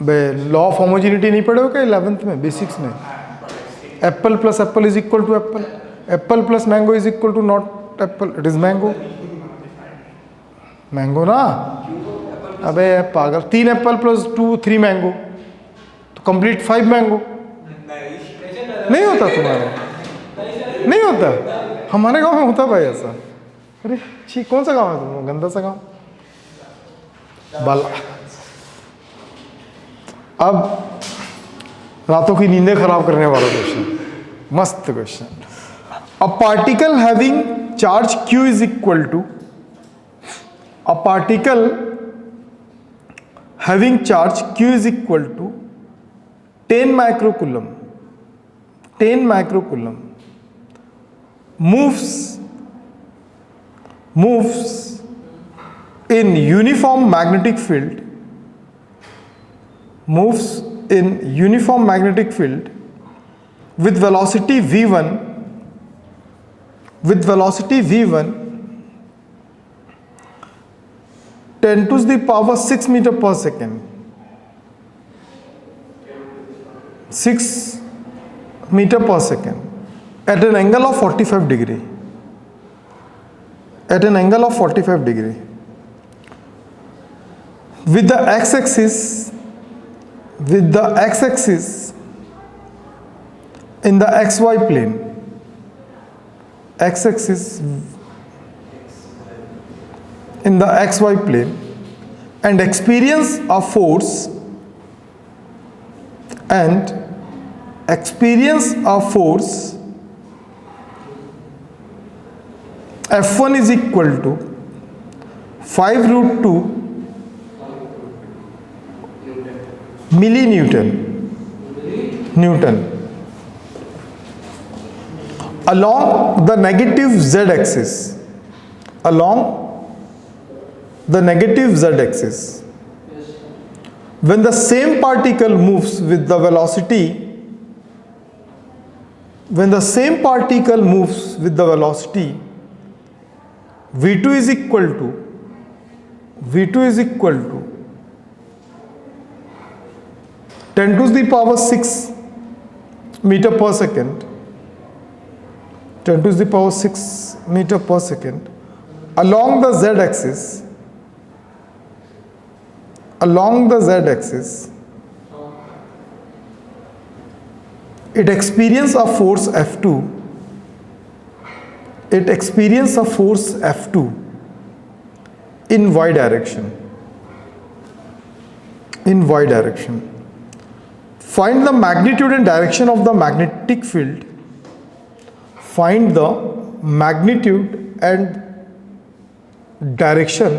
बे लॉ ऑफ होमोजेनिटी नहीं पढ़े हो क्या 11th में, बेसिक्स में? Apple plus apple is equal to apple, apple plus mango is equal to not apple, it is mango. Mango ना, अबे पागल, 3 एप्पल प्लस 2 3 मैंगो, तो कंप्लीट 5 मैंगो। नहीं होता तुम्हारे? नहीं होता? हमारे गांव में होता भाई ऐसा। अरे छी, कौन सा गांव है तुम? गंदा सा गांव। बाला, अब रातों की नींदें खराब करने वाला क्वेश्चन, मस्त question. A particle having charge q is equal to, a particle having charge q is equal to 10 microcoulomb, 10 microcoulomb moves in uniform magnetic field, moves in uniform magnetic field with velocity v1, with velocity v1 10 to the power 6 meter per second, 6 meter per second at an angle of 45 degree, at an angle of 45 degree with the x-axis, with the x-axis in the xy plane, x-axis in the xy plane, and experience a force, and experience a force F1 is equal to 5 root 2 millinewton, Newton, along the negative z-axis, along the negative z-axis. When the same particle moves with the velocity, when the same particle moves with the velocity v2 is equal to, v2 is equal to 10 to the power 6 meter per second, 10 to the power 6 meter per second along the z-axis, along the z-axis, it experiences a force F2, it experiences a force F2 in y direction, in y direction. Find the magnitude and direction of the magnetic field, find the magnitude and direction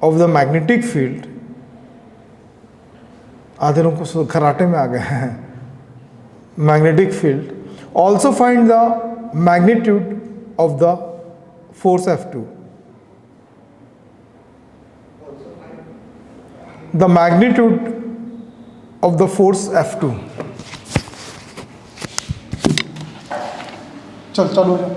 of the magnetic field. आधे लोगों को karate में आ गए हैं। Magnetic field. Also find the magnitude of the force F2. The magnitude of the force F2. चल चालू हो जा।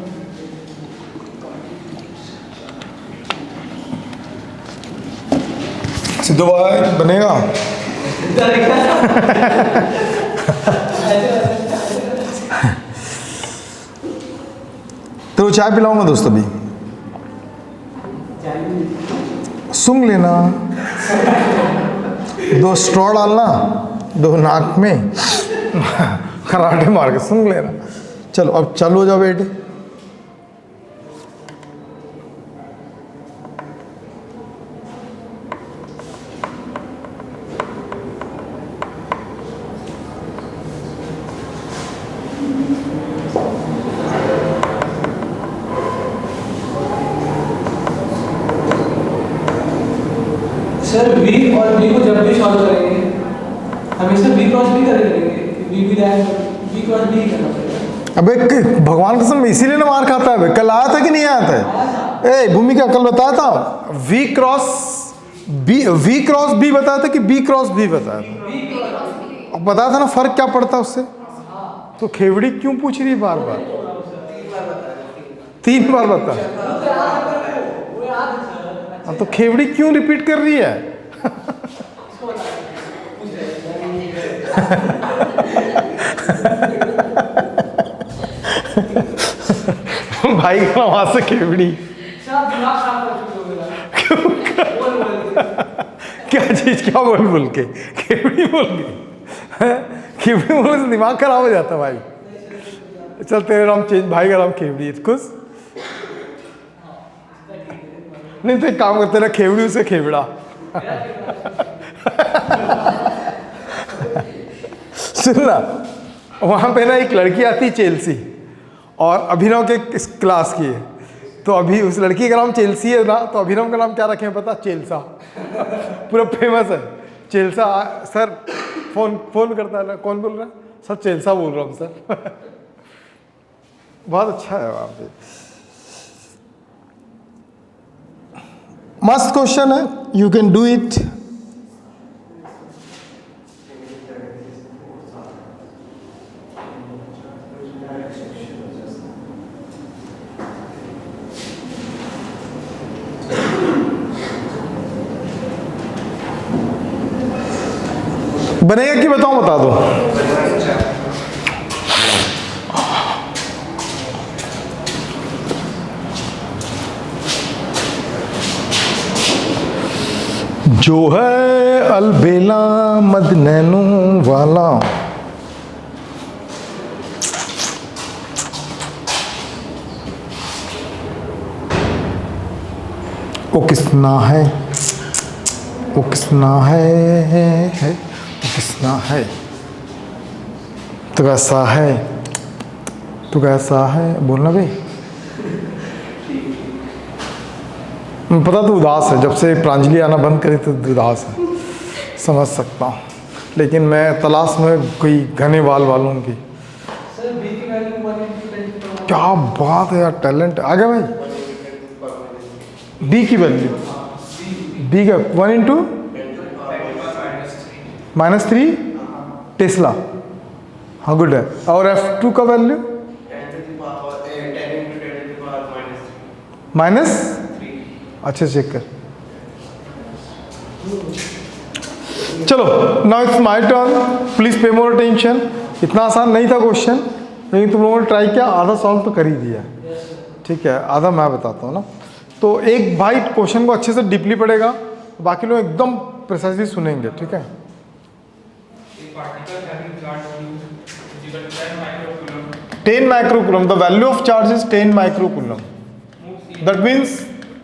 सिद्धू भाई बनेगा? तो चाय पिलाऊंगा दोस्त, अभी सूंघ लेना, 2 स्ट्रॉ डालना 2 नाक में, कराटे मार के सूंघ लेना। चलो अब चालू हो जाओ बेटे। बी को जब भी सॉल्व करेंगे हमेशा बी क्रॉस बी करेंगे, बी भी बी क्रॉस बी करना पड़ेगा। अबे भगवान कसम इसीलिए ना मार खाता है बे। कल आया था कि नहीं आया था? ए भूमिका कल बताया था वी क्रॉस बी बताया था कि बी क्रॉस बी बताया था? अब बताया था ना फर्क क्या पड़ता है उससे। तो खेवड़ी क्यों पूछ रही है बार बार? 3 बार बता। हाँ, तो खेवड़ी क्यों रिपीट कर रही है? भाई का वहां से खेवड़ी क्या चीज, क्या बोल के खेवड़ी बोल के, खेवड़ी बोलने से दिमाग खराब हो जाता भाई। चल तेरे नाम चेंज, भाई का नाम खेवड़ी है, खुश नहीं तो एक काम करते ना, खेवड़ी से खेवड़ा। सुनना, वहां पे ना एक लड़की आती चेल्सी और अभिनव के इस क्लास की है, तो अभी उस लड़की का नाम चेल्सी है ना, तो अभिनव का नाम क्या रखे हैं पता? चेल्सा। पूरा फेमस है चेल्सा। सर फोन करता है ना, कौन बोल रहा है? सर चेल्सा बोल रहा हूँ सर। बहुत अच्छा है वहाँ पे। मस्त क्वेश्चन है, यू कैन डू इट। बनेगा कि बताऊं? बता दो। जो है अलबेला मद नैनो वाला, वो किसना है, वो किसना है किसना है? तो कैसा है, तो कैसा है, बोलना भाई। पता तो उदास है, जब से प्रांजलि आना बंद करी तो उदास है, समझ सकता हूँ, लेकिन मैं तलाश में कोई घने बाल वालों की। सर बी की वैल्यू 1 क्या बात है यार, टैलेंट आ गया भाई। बी की वैल्यू, बी का 1 × -3 टेस्ला, हाँ गुड है। और F2 का वैल्यू माइनस, अच्छे चेक कर। चलो now it's my turn, please pay more attention. इतना आसान नहीं था क्वेश्चन, लेकिन तुम लोगों ने ट्राई किया, आधा सॉल्व तो कर ही दिया, ठीक है, आधा मैं बताता हूँ ना। तो एक भाई क्वेश्चन को अच्छे से डीपली पढ़ेगा, बाकी लोग एकदम प्रिसाइजली सुनेंगे, ठीक है। 10 microcoulomb, the value of charge is 10 microcoulomb. That means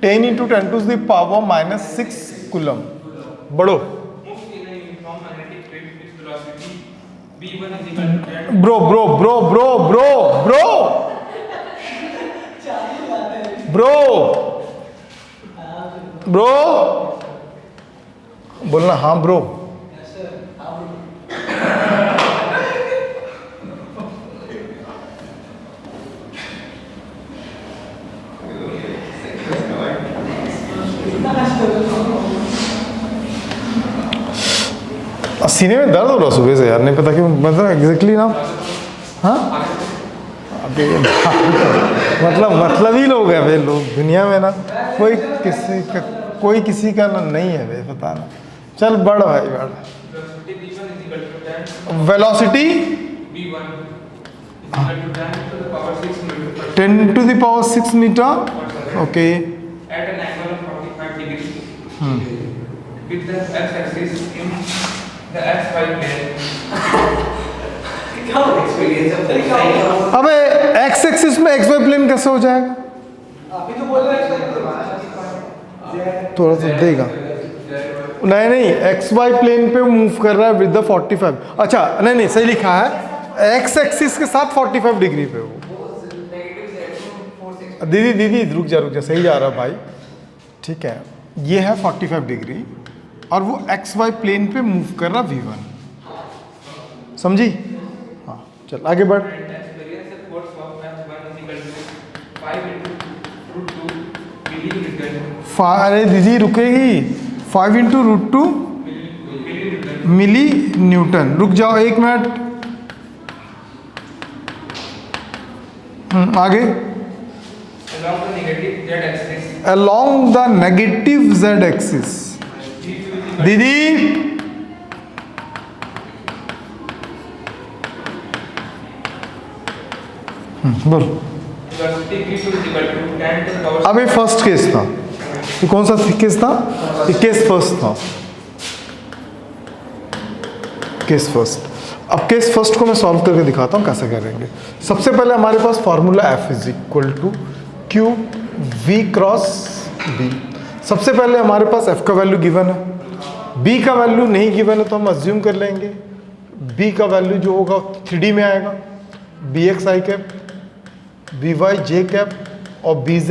10 × 10⁻⁻6 coulomb. बढ़ो bro bro bro bro bro bro bro bro बोलना, हाँ ब्रो। सीने में दर्द हो रहा सुबह से यार, नहीं पता क्यों, मतलब एग्जैक्टली ना। हाँ अबे मतलब ही लोग हैं वे लोग दुनिया में ना, कोई किसी का ना नहीं है वे, पता ना। चल बढ़ भाई बढ़। Velocity 10⁻6 metre, okay. At an angle of 45 degrees with the x-axis in the xy plane. अबे एक्स एक्सिस में एक्स वाई प्लेन कैसे हो जाएगा? अभी तो बोल रहे हैं थोड़ा सा देगा, नहीं एक्स वाई प्लेन पे मूव कर रहा है विद द 45। अच्छा नहीं सही लिखा है, एक्स एक्सिस के साथ 45 डिग्री पे वो। दीदी रुक जा सही जा रहा भाई, ठीक है। ये है 45 डिग्री, और वो एक्स वाई प्लेन पे मूव कर रहा V1, समझी? हाँ चल आगे बढ़। And experience the force of F1 is equal to 5 into root 2 millinewton. अरे दीदी रुकेगी, 5 इंटू रूट 2 Millinewton. मिली न्यूटन। रुक जाओ 1 मिनट। आगे। Along the negative z axis. along the negative z axis दीदी बोल। Velocity v2 is equal to 10 to the power अब ये फर्स्ट केस था, ये कौन सा केस था? ये केस फर्स्ट था, केस फर्स्ट। अब केस फर्स्ट को मैं सॉल्व करके दिखाता हूँ कैसे करेंगे। सबसे पहले हमारे पास formula F is equal to Q V cross B. सबसे पहले हमारे पास F का वैल्यू गिवन है, B का वैल्यू नहीं गिवन है तो हम अज्यूम कर लेंगे B का वैल्यू जो होगा 3D में आएगा, BX I cap, BY J cap और BZ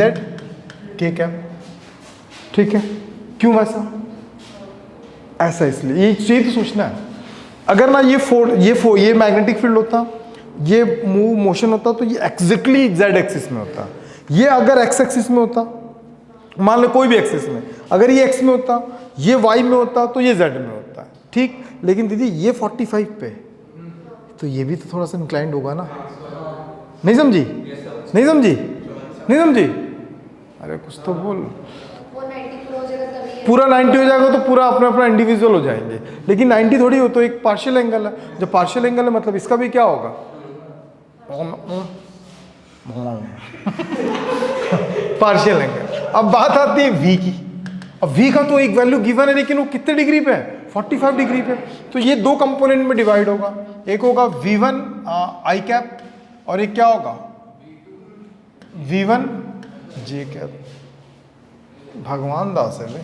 के कैप। ठीक है, क्यों वैसा? ऐसा इसलिए, ये चीज तो सोचना है। अगर ना ये मैग्नेटिक फील्ड होता, ये मूव मोशन होता तो ये एग्जैक्टली जेड एक्सिस में होता। ये अगर एक्स एक्सिस में होता, मान लो कोई भी एक्सिस में, अगर ये एक्स में होता, ये वाई में होता तो ये जेड में होता है, ठीक। लेकिन दीदी ये 45 पे, तो ये भी तो थोड़ा सा इंक्लाइंड होगा ना। नहीं समझी? नहीं समझी? नहीं समझी? अरे कुछ तो बोल। पूरा 90 हो जाएगा तो पूरा अपना अपना इंडिविजुअल हो जाएंगे, लेकिन 90 थोड़ी हो तो एक पार्शियल एंगल है। जब पार्शियल एंगल है मतलब इसका भी क्या होगा? Partial angle. अब बात आती है V की। अब V का तो एक वैल्यू गिवन है, लेकिन वो कितने डिग्री पे है? 45 डिग्री पे। तो ये दो कंपोनेंट में डिवाइड होगा, एक होगा V1 आई कैप और एक क्या होगा? V1 जे कैप। भगवान दास है भाई,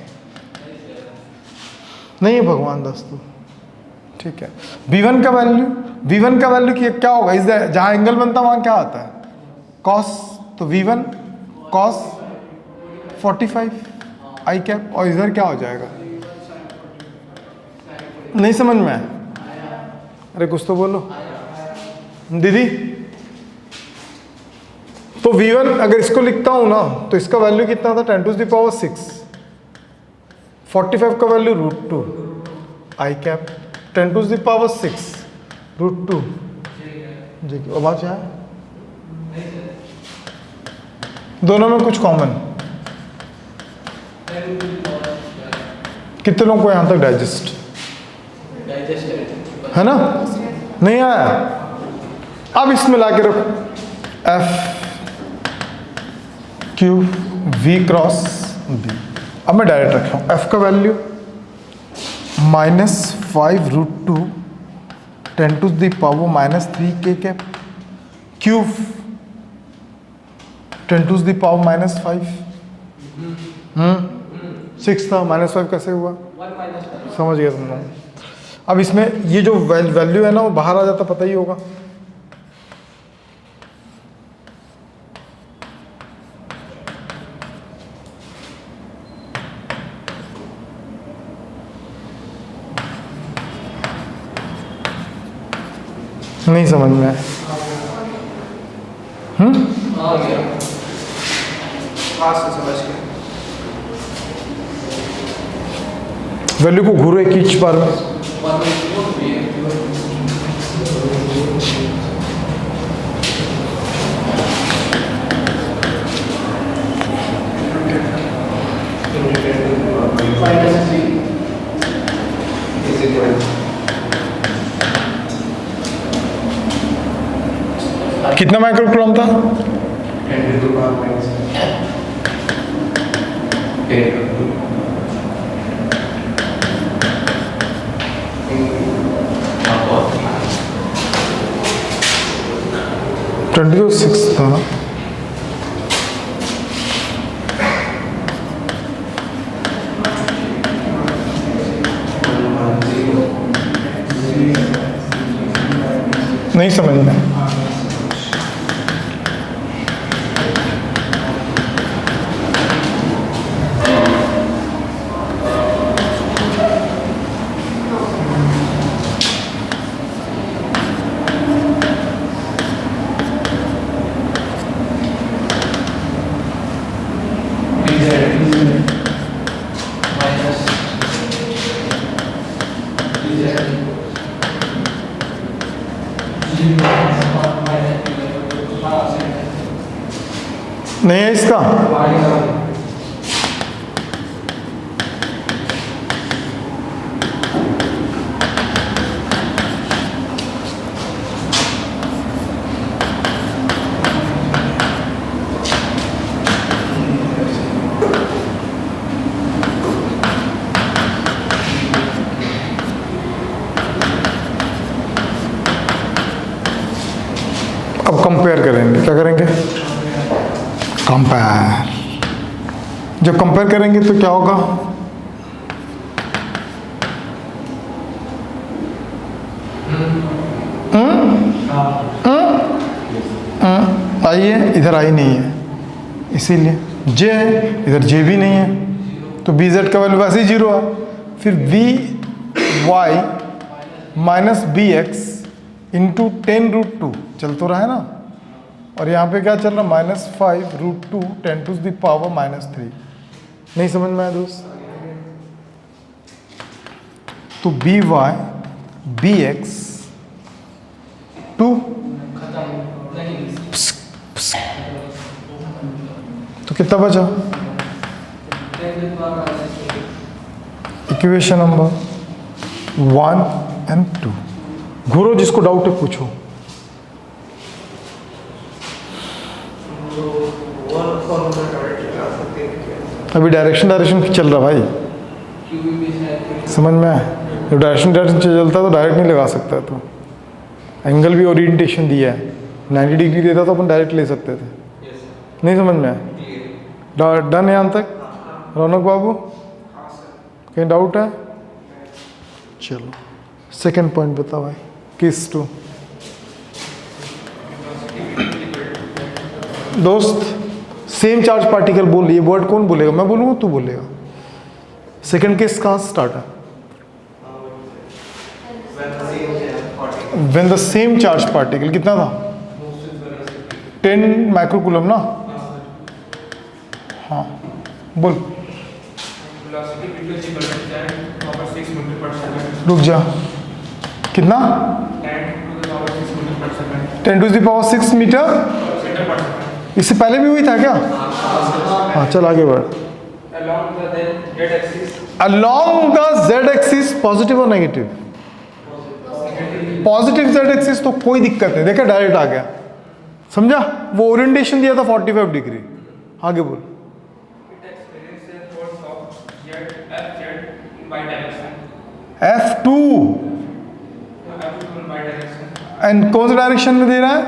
नहीं है भगवान दास तो, ठीक है। V1 का वैल्यू क्या होगा? इस जहां एंगल बनता है वहां क्या आता है? कॉस। तो V1 कॉस 45 आई कैप, और इधर क्या हो जाएगा? नहीं समझ में आया? अरे कुछ तो बोलो दीदी। तो V1 अगर इसको लिखता हूं ना तो इसका वैल्यू कितना था? 10 to the power 6। 45 का value √2 I cap, 10 to the power 6 √2 जी। आवाज है? दोनों में कुछ कॉमन? कितने लोगों को यहां तक डाइजेस्ट है ना? नहीं आया? अब इसमें लाके रखो F Q V cross B। अब मैं डायरेक्ट रख रहा हूँ F का वैल्यू -5√2 10 to the power -3 के cap, Q 10 to the power -5। 6 था, -5 कैसे हुआ? समझ गया तुम लोग? अब इसमें ये जो वैल्यू है ना वो बाहर आ जाता, पता ही होगा। नहीं समझ में आया? वैल्यू को घूरो एक ईच बार में। कितना माइक्रोकूलम था? 26 था। नहीं समझना। नहीं है इसका? अब कंपेयर करेंगे, क्या करेंगे? कंपेयर। जब कंपेयर करेंगे तो क्या होगा? आई है, इधर आई नहीं है, इसीलिए जे है, इधर जे भी नहीं है, तो बी जेड का वैल्यू वैसे ही जीरो है। फिर V Y minus B X into 10√2 चल तो रहा है ना, और यहाँ पे क्या चल रहा है? -5√2 10⁻³ नहीं समझ में आया दोस्त? तो बी वाई बी एक्स 2 तो कितना बचा? इक्वेशन नंबर 1 और 2। घूरो, जिसको डाउट है पूछो। अभी डायरेक्शन चल रहा भाई, समझ में आया? जब डायरेक्शन चलता तो डायरेक्ट नहीं लगा सकता, तो एंगल भी ओरिएंटेशन दिया है, 90 डिग्री देता तो अपन डायरेक्ट ले सकते थे। नहीं समझ में आया? डन है यहाँ तक? रौनक बाबू कहीं डाउट है? चलो सेकंड पॉइंट बताओ भाई। केस 2 दोस्त, सेम चार्ज पार्टिकल बोल, ये वर्ड कौन बोलेगा? मैं बोलूँगा, तू बोलेगा। सेकंड केस कहाँ से स्टार्ट है? When the same charge particle कितना था? 10 माइक्रोकूलम ना? हाँ बोल। रुक जा, कितना? 10⁻⁶ मीटर। इससे पहले भी हुई था क्या? हाँ चल आगे बढ़। Along the Z axis positive और नेगेटिव? पॉजिटिव जेड एक्सिस तो कोई दिक्कत नहीं, देखा डायरेक्ट आ गया, समझा? वो ओरिएंटेशन दिया था 45 डिग्री। आगे बोल। F2 एंड कौन से डायरेक्शन में दे रहा है?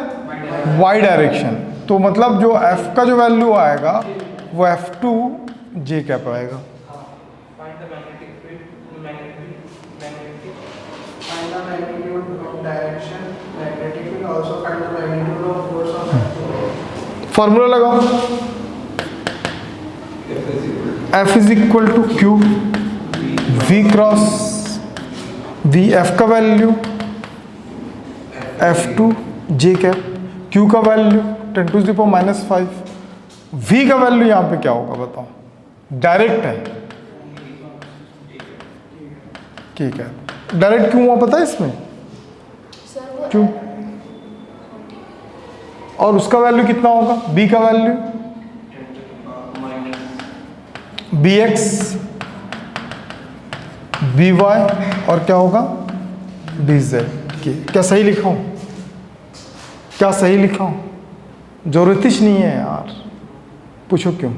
Y direction. तो मतलब जो F का जो वैल्यू आएगा वो F2 J कैप आएगा। फॉर्मूला लगाओ। F is equal to Q V cross V, F का value F2 J cap, Q का वैल्यू 10⁻⁵, V का वैल्यू यहाँ पे क्या होगा बताओ? डायरेक्ट है, ठीक है। डायरेक्ट क्यों हुआ पता है इसमें? क्यों? और उसका वैल्यू कितना होगा? B का वैल्यू BX BY और क्या होगा? BZ। क्या सही लिखा हूं? क्या सही लिखा हूं? जरूरत ही नहीं है यार, पूछो क्यों?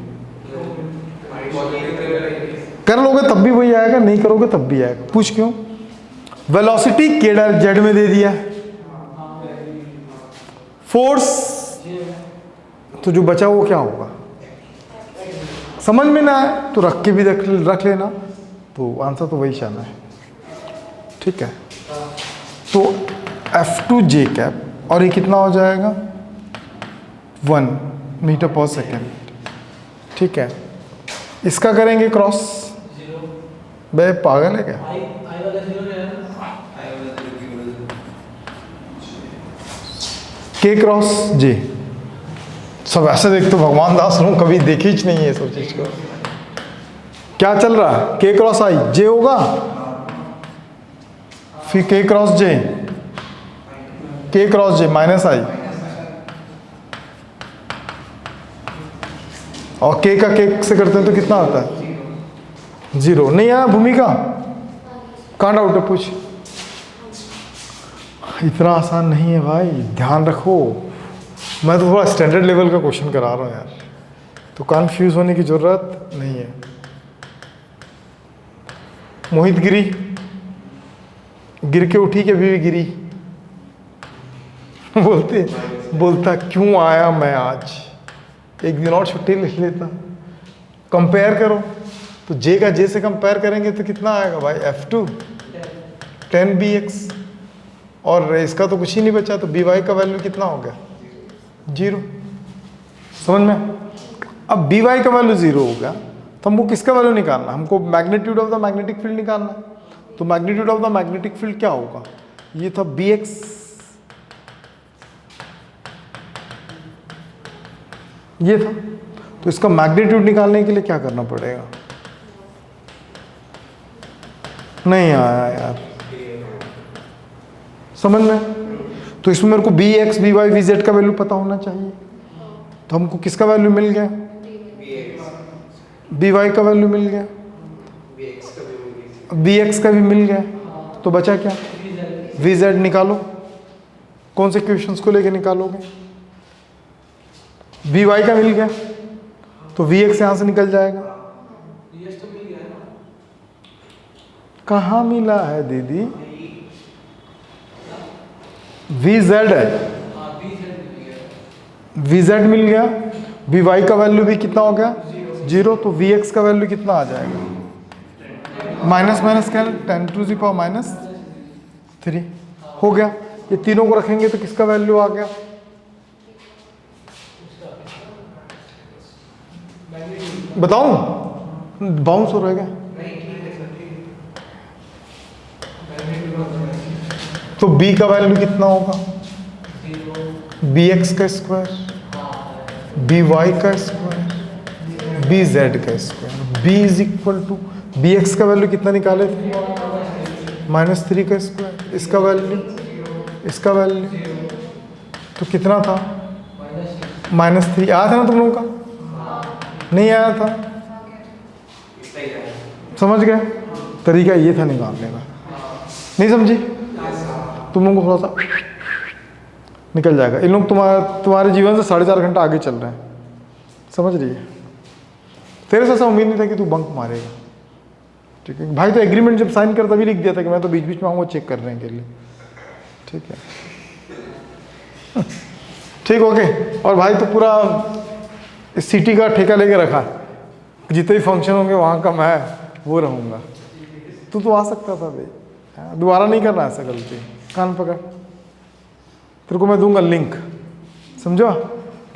कर लोगे तब भी वही आएगा, नहीं करोगे तब भी आएगा। पूछ क्यों? वेलोसिटी के जेड में दे दिया, फोर्स तो जो बचा वो क्या होगा? समझ में ना आए तो रख के भी रख लेना, तो आंसर तो वही आना है, ठीक है। तो F2 J कैप और ये कितना हो जाएगा? 1 मीटर/सेकेंड, ठीक है। इसका करेंगे क्रॉस, बे पागल है क्या? K क्रॉस J, सब ऐसे देखते तो भगवान दास हूँ, कभी देखी ही नहीं है सब चीज को। क्या चल रहा है? K क्रॉस I J होगा, फिर K क्रॉस J के क्रॉस जे माइनस आई, और के का के से करते हैं तो कितना आता है 0। नहीं आया भूमिका, कहाँ डाउट है पूछ। इतना आसान नहीं है भाई, ध्यान रखो, मैं तो थोड़ा स्टैंडर्ड लेवल का क्वेश्चन करा रहा हूँ यार, तो कंफ्यूज होने की जरूरत नहीं है। मोहित गिरी, गिर के उठी के बीवी गिरी, बोलता क्यों आया मैं आज, एक दिन और छुट्टी ले लेता। कंपेयर करो तो जे का जे से कंपेयर करेंगे तो कितना आएगा भाई, F2 10bx, और इसका तो कुछ ही नहीं बचा, तो by का वैल्यू कितना हो गया 0। समझ में? अब by का वैल्यू 0 हो गया तो हमको किसका वैल्यू निकालना, हमको magnitude of the magnetic field निकालना है। तो magnitude of the magnetic field क्या होगा, ये था bx, ये था। तो इसका मैग्नीट्यूड निकालने के लिए क्या करना पड़ेगा, नहीं आया यार समझ में? तो इसमें मेरे को bx by vz का वैल्यू पता होना चाहिए, तो हमको किसका वैल्यू मिल गया, by का वैल्यू मिल गया, bx का भी मिल गया, तो बचा क्या, vz निकालो। कौन से क्वेश्चंस को लेके निकालोगे, by का मिल गया तो vx यहाँ से निकल जाएगा। कहाँ मिला है दीदी, vz है, vz मिल गया, by का वैल्यू भी कितना हो गया 0, तो vx का वैल्यू कितना आ जाएगा, माइनस माइनस क्या 10 टू द पावर -3 हो गया। ये तीनों को रखेंगे तो किसका वैल्यू आ गया, बताऊं, बाउंस हो रहेगा। तो b का वैल्यू कितना होगा, bx का स्क्वायर, by का स्क्वायर, bz का square. b is equal to bx का वैल्यू कितना निकाले थे, -3 का स्क्वायर, इसका वैल्यू, इसका वैल्यू तो कितना था -3। आया था ना तुम लोगों का, नहीं आया था, समझ गए? तरीका ये था निकालने का, नहीं समझी? तुम लोगों को थोड़ा सा निकल जाएगा। इन लोग तुम्हारे जीवन से 4.5 घंटा आगे चल रहे हैं, समझ रही है? तेरे से ऐसा उम्मीद नहीं था कि तू बंक मारेगा, ठीक है भाई। तो एग्रीमेंट जब साइन कर तभी लिख दिया था कि मैं तो बीच बीच में आऊँगा चेक करने के लिए, ठीक है ठीक, ओके। और भाई तो पूरा इस सिटी का ठेका लेके रखा, जितने भी फंक्शन होंगे वहाँ का मैं वो रहूँगा। तू तो आ सकता था भाई, दोबारा नहीं करना ऐसा गलती। कान पकड़, तेरे को मैं दूंगा लिंक, समझो?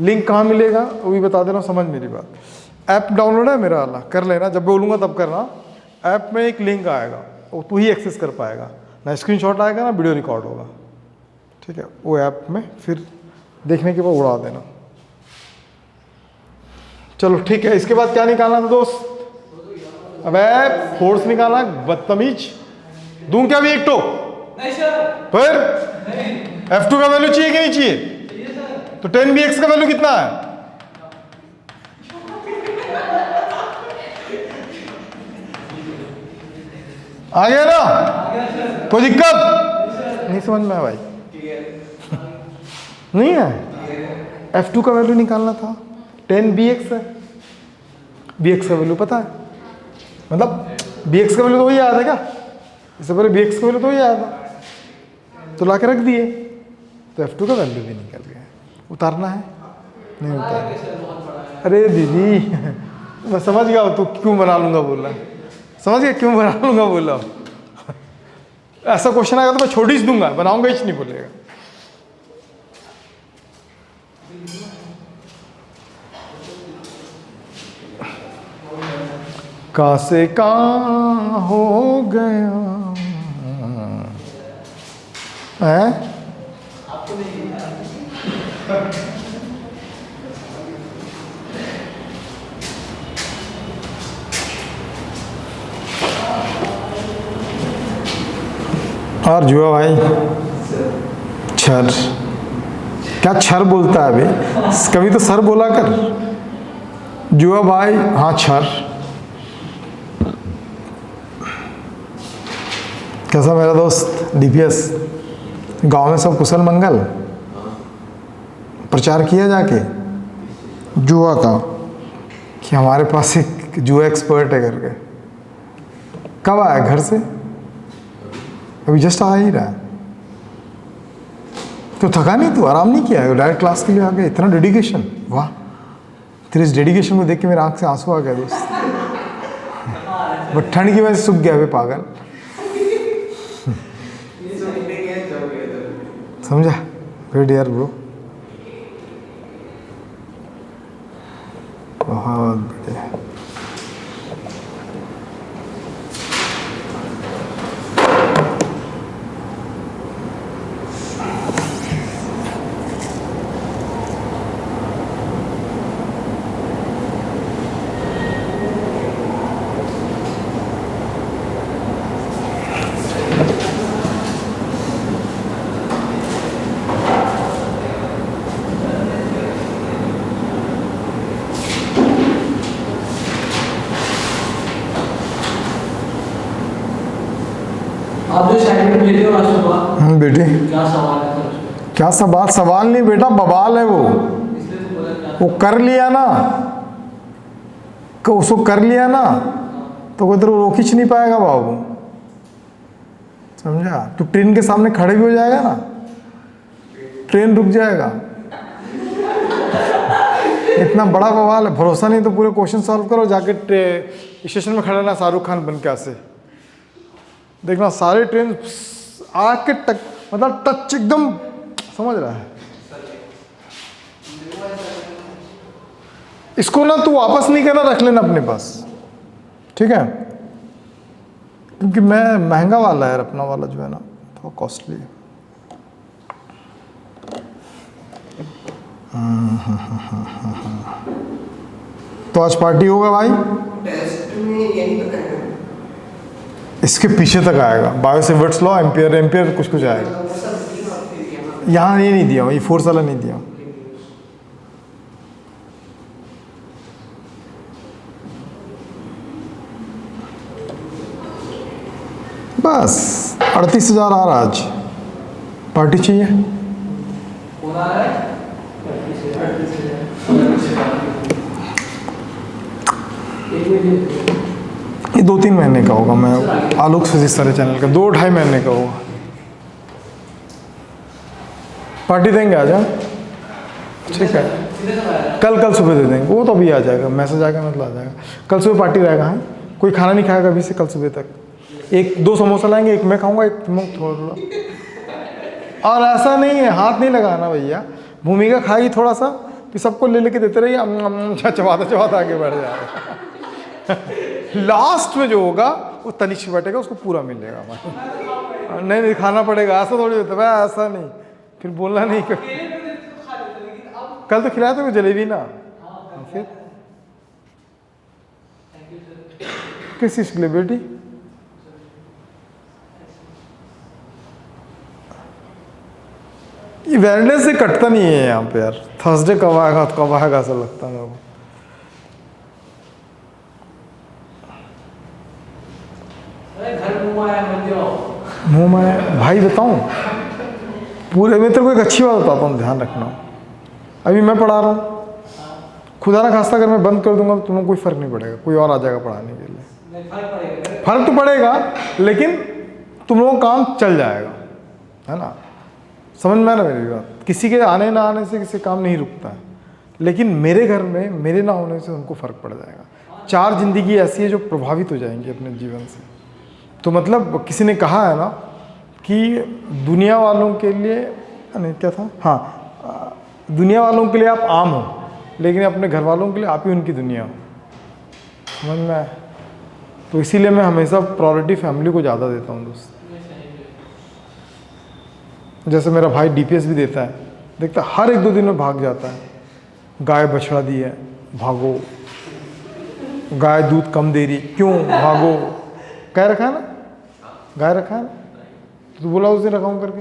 लिंक कहाँ मिलेगा वो भी बता दे रहा हूँ, समझ मेरी बात। ऐप डाउनलोड है मेरा वाला, कर लेना, जब बोलूँगा तब करना। ऐप में एक लिंक आएगा, वो तू ही एक्सेस कर पाएगा, ना स्क्रीनशॉट आएगा ना वीडियो रिकॉर्ड होगा, ठीक है? वो ऐप में फिर देखने के बाद उड़ा देना। चलो ठीक है, इसके बाद क्या निकालना था दोस्त? अबे फोर्स निकालना, बदतमीज। दूं क्या भी एक तो? नहीं सर। फिर नहीं। F2 का वैल्यू चाहिए कि नहीं चाहिए? चाहिए सर। तो 10bx का वैल्यू कितना है? आ गया ना? कोई दिक्कत नहीं? समझ में आया भाई? नहीं है? F2 का वैल्यू निकालना था, 10bx है, bx का वैल्यू पता है, मतलब bx का वैल्यू तो वही आया था क्या? इससे पहले bx का वैल्यू तो वही आया था, तो ला के रख दिए, तो F2 का वैल्यू भी निकल गया। उतारना है? नहीं उतारना। अरे दीदी मैं समझ गया तू क्यों बना लूँगा बोल रहा है, समझ गया क्यों बना लूँगा बोल रहा हूँ। ऐसा क्वेश्चन आएगा तो मैं छोड़ ही दूंगा, बनाऊंगा ही नहीं बोलेगा। कहाँ से कहाँ हो गया है? और जुआ भाई छर, क्या छर बोलता है अभी, कभी तो सर बोला कर। जुआ भाई, हाँ छर। कैसा मेरा दोस्त डीपीएस, गांव में सब कुशल मंगल? प्रचार किया जाके जुआ का कि हमारे पास एक जुआ एक्सपर्ट है करके। कब आया घर से? अभी जस्ट आ ही रहा है। तो थका नहीं, तू आराम नहीं किया है? डायरेक्ट क्लास के लिए आ गया, इतना डेडिकेशन, वाह। तेरे इस डेडिकेशन को देख के मेरे आंख से आंसू आ गया दोस्त। बट ठंड की वजह से सूख गया, अभी पागल। समझा? वेरी डियर ब्रो, बहुत बढ़िया। आप जो असाइनमेंट भेजे हो आज सुबह, बेटे क्या सवाल है सर उसमें? क्या सवाल? सवाल नहीं बेटा, बवाल है वो। इसलिए तो बोला क्या वो कर लिया ना, उसको कर लिया ना, तो वो तेरे को रोक खींच नहीं पाएगा बाबू। समझा? तू ट्रेन के सामने खड़े भी हो जाएगा ना, ट्रेन रुक जाएगा। इतना बड़ा बवाल है, भरोसा नहीं तो पूरे क्वेश्चन सॉल्व करो, जाके स्टेशन में खड़ा रहना शाहरुख खान बन के। ऐसे देखना सारे ट्रेन आके टक, मतलब टच एकदम, समझ रहा है? इसको ना तू वापस नहीं करना, रख लेना अपने पास, ठीक है? क्योंकि मैं महंगा वाला है यार, अपना वाला जो है ना थोड़ा कॉस्टली है। तो आज पार्टी होगा भाई? टेस्ट में यही बताया इसके पीछे तक आएगा, बायोसेवर्ट्स लॉ, एम्पियर कुछ कुछ आएगा। यहाँ ये नहीं दिया, ये फोर्स वाला नहीं दिया। बस 38,000 आ रहा आज। पार्टी चाहिए? हो रहा है ये 2-3 महीने का होगा। मैं आलोक फिजिक्स सारे चैनल का 2-2.5 महीने का होगा। पार्टी देंगे आज? हाँ ठीक है, कल सुबह दे देंगे। वो तो अभी आ जाएगा, मैसेज आएगा मतलब आ जाएगा। कल सुबह पार्टी रहेगा। हाँ, कोई खाना नहीं खाएगा अभी से कल सुबह तक। 1-2 समोसा लाएंगे, एक मैं खाऊंगा, एक तुम थोड़ा। और ऐसा नहीं है, हाथ नहीं लगाना भैया। भूमिका खाएगी थोड़ा सा, फिर सबको ले लेके देते रहिए, चबाता आगे बढ़ जाएगा। लास्ट में जो होगा वो तनिष्क बैठेगा, उसको पूरा मिलेगा। नहीं खाना पड़ेगा, ऐसा थोड़ी होता है, ऐसा नहीं। फिर बोलना नहीं कि कल तो खिलाया था जलेबी ना, फिर किस चीज़ के लिए बेटी? ये वेडनेसडे से कटता नहीं है यहाँ पे यार। थर्सडे कब आएगा ऐसा लगता है मेरे को। घर घुमाया मत जाओ। मुँह में भाई बताऊँ, पूरे में तेरे को एक अच्छी बात बताता हूँ, ध्यान रखना। अभी मैं पढ़ा रहा हूँ, खुदा ना खास्ता अगर मैं बंद कर दूंगा तो तुम्हें कोई फ़र्क नहीं पड़ेगा, कोई और आ जाएगा पढ़ाने के लिए। फर्क तो पड़ेगा, लेकिन तुम लोगों का काम चल जाएगा, है ना? समझ में आ रहा मेरी बात? किसी के आने ना आने से किसी काम नहीं रुकता है, लेकिन मेरे घर में मेरे ना होने से उनको फ़र्क पड़ जाएगा। 4 ज़िंदगी ऐसी है जो प्रभावित हो जाएंगी अपने जीवन से। तो मतलब किसी ने कहा है ना कि दुनिया वालों के लिए, नहीं क्या था, हाँ, दुनिया वालों के लिए आप आम हो, लेकिन अपने घर वालों के लिए आप ही उनकी दुनिया हो। समझ में आया? तो इसीलिए मैं हमेशा प्रायोरिटी फैमिली को ज़्यादा देता हूँ दोस्त। जैसे मेरा भाई डीपीएस भी देता है, देखता हर 1-2 दिन में भाग जाता है। गाय बछड़ा दी है, भागो। गाय दूध कम दे रही, क्यों भागो। कह रखा है ना, गाय रखा है ना, तो बोला उस दिन रखा हूँ करके,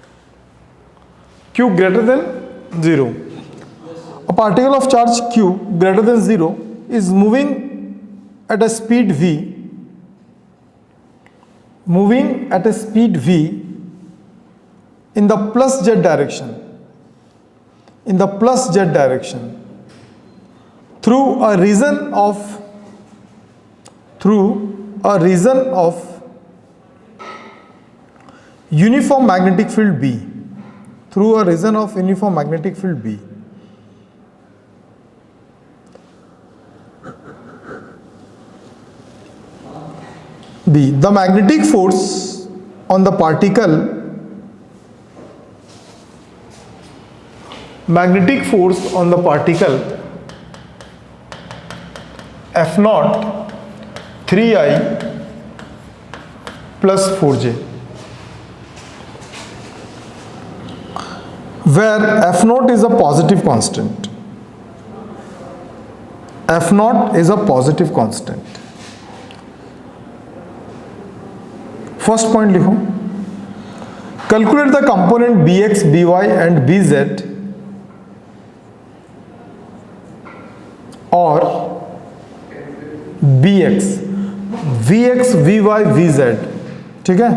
q greater than 0. A particle of charge q greater than 0 is moving at a speed v, in the plus z direction, through a region of uniform magnetic field B, the magnetic force on the particle F naught 3I plus 4J, where F naught is a positive constant. First point लिखो, calculate the component Bx, By and Bz or Bx, Vx, Vy, Vz, ठीक है,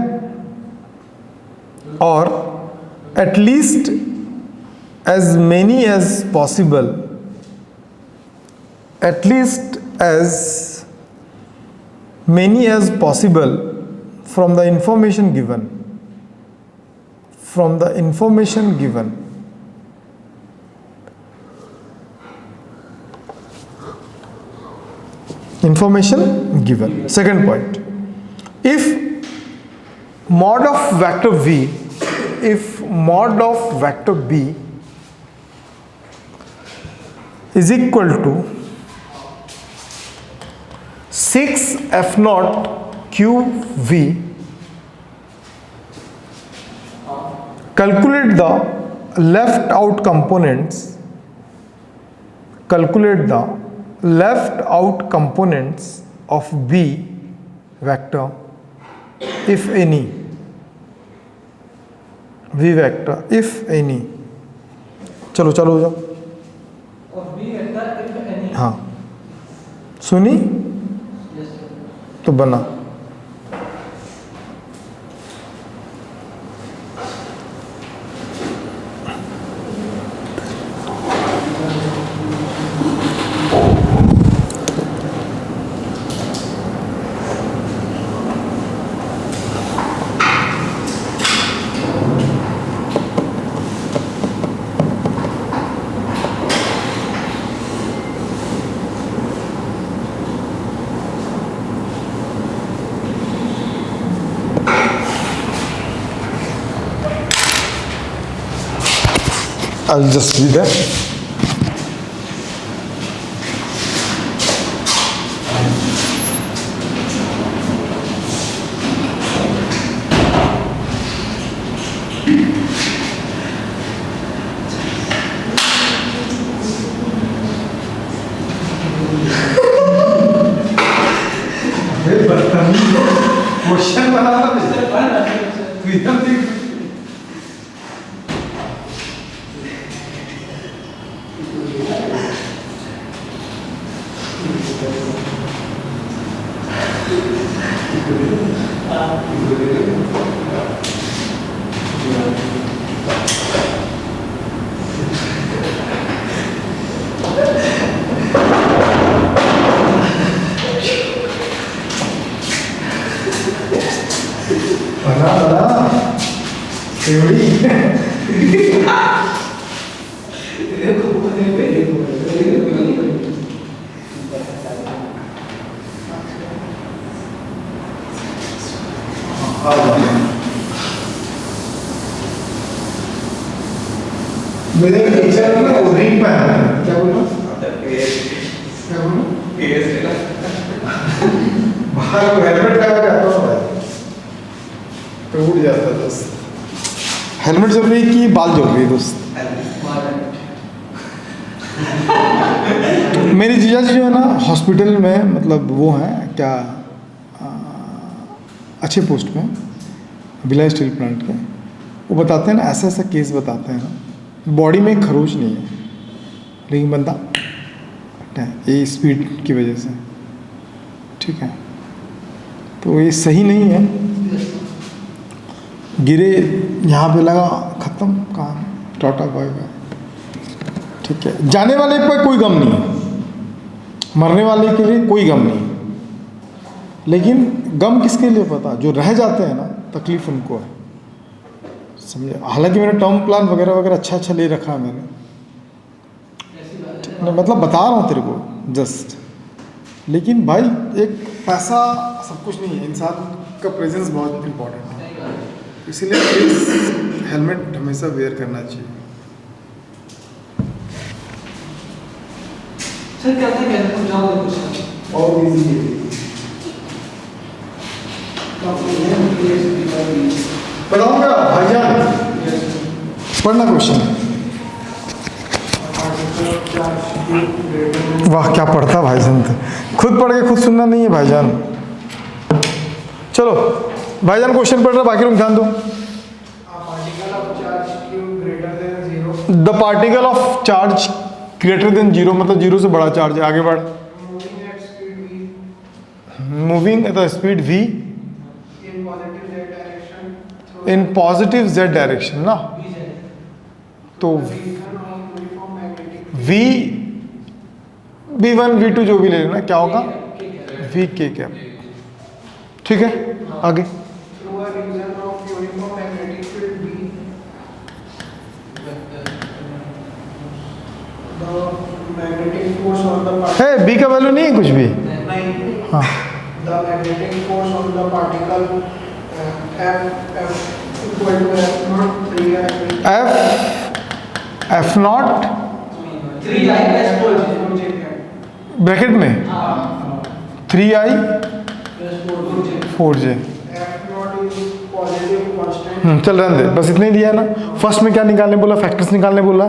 और at least as many as possible from the information given. Second point, if mod of vector V, B is equal to 6 F naught q V, calculate the left out components of B vector, if any, चलो जाओ, और B vector if any. हाँ सुनी Yes sir. तो बना I'll just be there. Question बना मेरे teacher ने रिंग पहना है, क्या बोलूं? बाहर वो हेलमेट लगा के आता हूँ तो उड़ जाता है दोस्त। हेलमेट जरूरी है कि बाल जरूरी है दोस्त? मेरी जीजा जी जो है ना हॉस्पिटल में, मतलब वो हैं क्या अच्छे पोस्ट पे, बिला स्टील प्लांट के, वो बताते हैं ना, ऐसा ऐसा केस बताते हैं ना, बॉडी में खरोच नहीं है लेकिन बंदा ये स्पीड की वजह से, ठीक है, तो ये सही नहीं है। गिरे यहाँ पे लगा, ख़त्म कहानी, टाटा बाय बाय, ठीक है। जाने वाले पर कोई गम नहीं है, मरने वाले के लिए कोई गम नहीं, लेकिन गम किसके लिए पता, जो रह जाते हैं ना, तकलीफ उनको है, समझे। हालांकि मैंने टर्म प्लान वगैरह वगैरह अच्छा अच्छा ले रखा है मैंने, मतलब बता रहा हूँ तेरे को जस्ट। लेकिन भाई एक पैसा सब कुछ नहीं है, इंसान का प्रेजेंस बहुत इंपॉर्टेंट है, इसीलिए प्लीज हेलमेट हमेशा वेयर करना चाहिए। सर क्या था, क्या समझाओ कुछ बहुत ईजी है, बताऊँगा भाईजान, पढ़ना क्वेश्चन। वाह क्या पढ़ता भाईजान, खुद पढ़ के खुद सुनना नहीं है भाईजान। चलो भाईजान क्वेश्चन पढ़ रहा, बाकी लोग ध्यान दो। The particle of charge greater than zero, मतलब जीरो से बड़ा चार्ज है। आगे बढ़। Moving at the speed v in positive z direction ना, तो v v1 v2 जो भी ले लेना, क्या होगा v k कैप, ठीक है। आगे है, b का वैल्यू नहीं है कुछ भी, हाँ। The magnetic force on the particle f not 3i plus bracket में 3i 4j, चल रहने दे, बस इतने ही दिया है ना। फर्स्ट में क्या निकालने बोला, फैक्टर्स निकालने बोला,